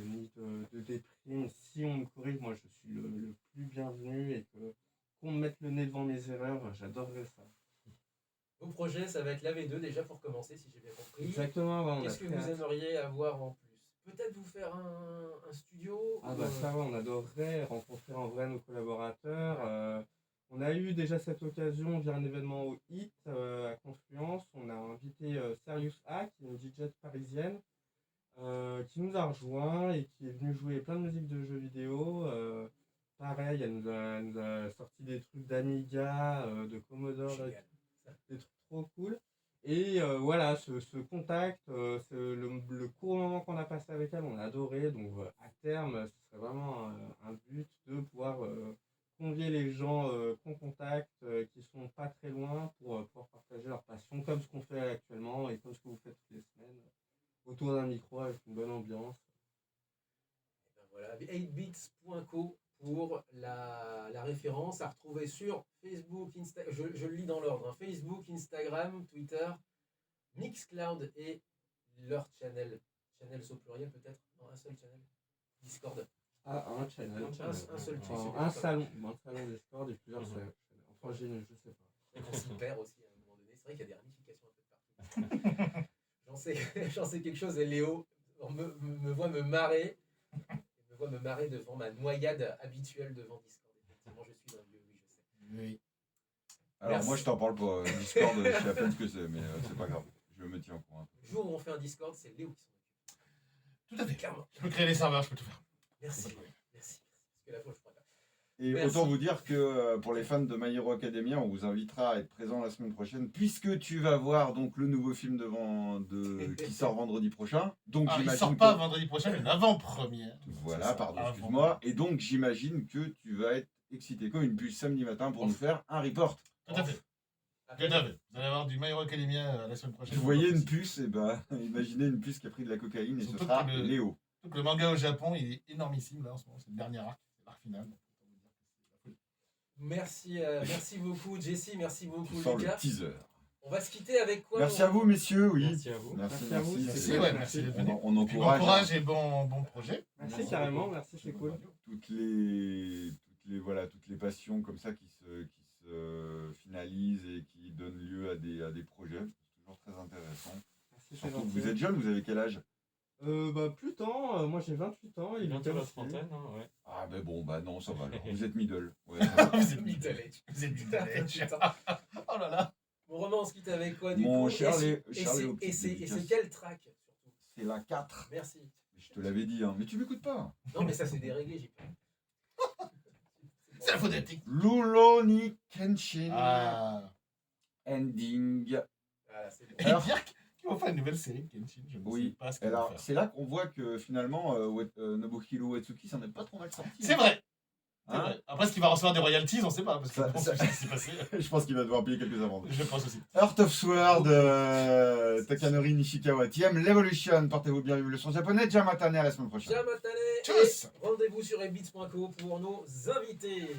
ni de déprime. Si on me corrige, moi je suis le plus bienvenu et qu'on me mette le nez devant mes erreurs, j'adorerais ça. Vos projets, ça va être la V2 déjà pour commencer, si j'ai bien compris. Exactement, ouais, Qu'est-ce que vous aimeriez avoir en plus? Peut-être vous faire un studio? Ah bah ça, ouais, on adorerait rencontrer en vrai nos collaborateurs. On a eu déjà cette occasion via un événement au HIT à Confluence. On a invité Serious A, qui est une DJ parisienne, qui nous a rejoint et qui est venue jouer plein de musique de jeux vidéo. Pareil, elle nous a sorti des trucs d'Amiga, de Commodore. Génial. des trucs trop cool. Et voilà, ce contact, le court moment qu'on a passé avec elle, on a adoré. Donc à terme, ce serait vraiment un but de pouvoir convier les gens qu'on contacte, qui sont pas très loin, pour pouvoir partager leur passion, comme ce qu'on fait actuellement et comme ce que vous faites toutes les semaines, autour d'un micro avec une bonne ambiance. Et ben voilà, 8bits.co pour la référence à retrouver sur Facebook, je le lis dans l'ordre, hein, Facebook, Instagram, Twitter, Mixcloud et leur channel au pluriel peut-être, non, un seul channel, Discord. Ah, un channel. Un seul channel. Un salon Discord et plusieurs channels. Enfin, je sais pas. Et qu'on s'y perd aussi à un moment donné. C'est vrai qu'il y a des ramifications un peu de partout. J'en sais quelque chose et Léo me voit me marrer. Me voit me marrer devant ma noyade habituelle devant Discord. Effectivement, je suis un vieux, oui, je sais. Oui. Alors Merci. moi je t'en parle pas, Discord, je sais à peine ce que c'est, mais c'est pas grave. Je me tiens au courant. Le jour où on fait un Discord, c'est Léo qui s'en occupe. Tout à fait. Clairement. Je peux créer les serveurs, je peux tout faire. Merci. Parce que la fois, je crois pas. Et Merci. autant vous dire que pour les fans de My Hero Academia, on vous invitera à être présent la semaine prochaine, puisque tu vas voir donc le nouveau film qui sort vendredi prochain. Donc Ah, il j'imagine sort pas que- vendredi prochain, mais une avant-première. Voilà, pardon, Avant. excuse-moi. Et donc j'imagine que tu vas être excité comme une puce samedi matin pour nous faire un report. Tout à fait. Tout à fait. Vous allez avoir du My Hero Academia la semaine prochaine. Vous voyez une puce, et ben imaginez une puce qui a pris de la cocaïne et ce Surtout sera que Léo. Donc, le manga au Japon, il est énormissime là en ce moment. C'est le dernier arc, c'est l'arc final. Donc, autant vous dire que c'est la folie. Merci beaucoup, Jessie. Merci beaucoup, Tu sors les le gars. teaser. On va se quitter avec quoi Merci à vous, messieurs. Oui. Merci à vous. Merci, Merci à vous, merci. c'est Merci, ouais, merci d'être venu. On Puis encourage. bon courage et bon projet. Merci carrément, merci, c'est cool. toutes les passions comme ça qui se finalisent et qui donnent lieu à des projets. C'est toujours très intéressant. Merci, c'est Surtout que gentil. vous êtes jeune, vous avez quel âge? Plus tant, moi j'ai 28 ans, il Bientôt est la aussi. trentaine, hein, ouais. Ah ben bon, bah non, ça va alors. Vous êtes middle. Ouais, ça va. Vous êtes Middle middle age. Vous êtes middle age. Putain. Oh là là. Mon roman, on se quitte avec quoi du Mon coup cher Et Léo, c'est petite c'est dédicace. quel track surtout? C'est la 4. Merci. Je te l'avais dit, hein. Mais tu m'écoutes pas. Non, mais ça, c'est déréglé, j'ai pas. C'est la faute des techniques. Rurouni Kenshin Ah. Ending. Voilà, c'est bon. Et Alors- dire qu'ils vont faire une nouvelle série de Kenshin, je ne Oui. sais pas ce qu'ils vont Alors, faire. c'est là qu'on voit que finalement, Nobuhiro Uesuki, ça n'est pas trop mal sorti. C'est vrai. C'est Hein vrai. Après, ce qu'il va recevoir des royalties, on ne sait pas. Parce que Ça- bon, ça- c'est ce qui s'est passé. Je pense qu'il va devoir payer quelques amendes. Je pense aussi. Heart of Sword, Takanori Nishikawa, TM, L'Evolution, portez-vous bien, vive le son japonais, Jamatane, à la semaine prochaine. Jamatane. Tchuss. Et rendez-vous sur ebits.co pour nos invités.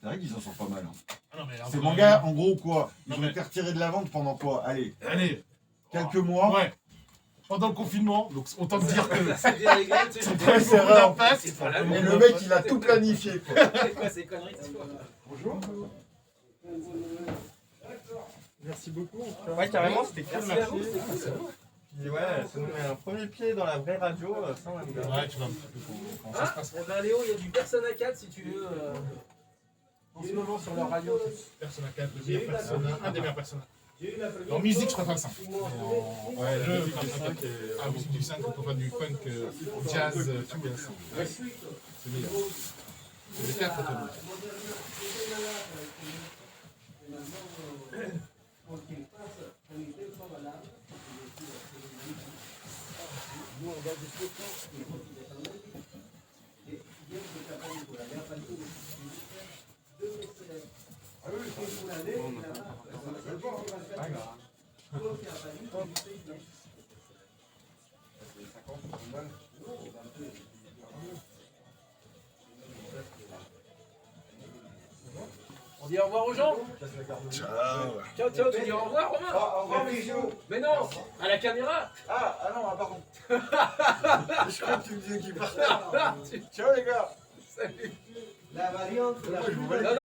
C'est vrai qu'ils en sont pas mal. Hein. Ah non, mais Ces entre- mangas, en gros, quoi? Ils Non, ont mais- été retirés de la vente pendant quoi? Allez, Allez. quelques mois. Ouais. Pendant le confinement, donc autant te dire que. C'est déréglé, tu sais, C'est j'ai pas pas une eu c'est beaucoup rare. d'impact, c'est pas la Et même. le mec, il a tout planifié, quoi. C'est quoi ces conneries, c'est quoi? Bonjour. Merci beaucoup. Ouais, carrément, c'était cool, Merci à merci. vous, c'était cool, ça va. Puis ouais, ça nous met un premier pied dans la vraie radio, ça on aime bien. Ouais, tu vois un petit peu comment ça se Ah, passe. eh ben Léo, il y a du Persona 4 si tu veux. En ce moment sur leur radio. Persona 4, le meilleur Persona, un des meilleurs Persona. En musique, je préfère le 5. Mais en jeu, Persona 5 est la musique du 5, quand on va du funk, jazz, tout, c'est meilleur. C'est les 4 autour. Nous, on garde du spectacle. On dit au revoir aux gens. Ciao. Ciao, ciao, tu dis au revoir, Romain. Au revoir, bisous. Mais non, à la caméra. Ah non, pardon. Je crois que tu me disais qu'il partait. Ciao les gars. Salut. La variante, Moi, je vous valide. Non,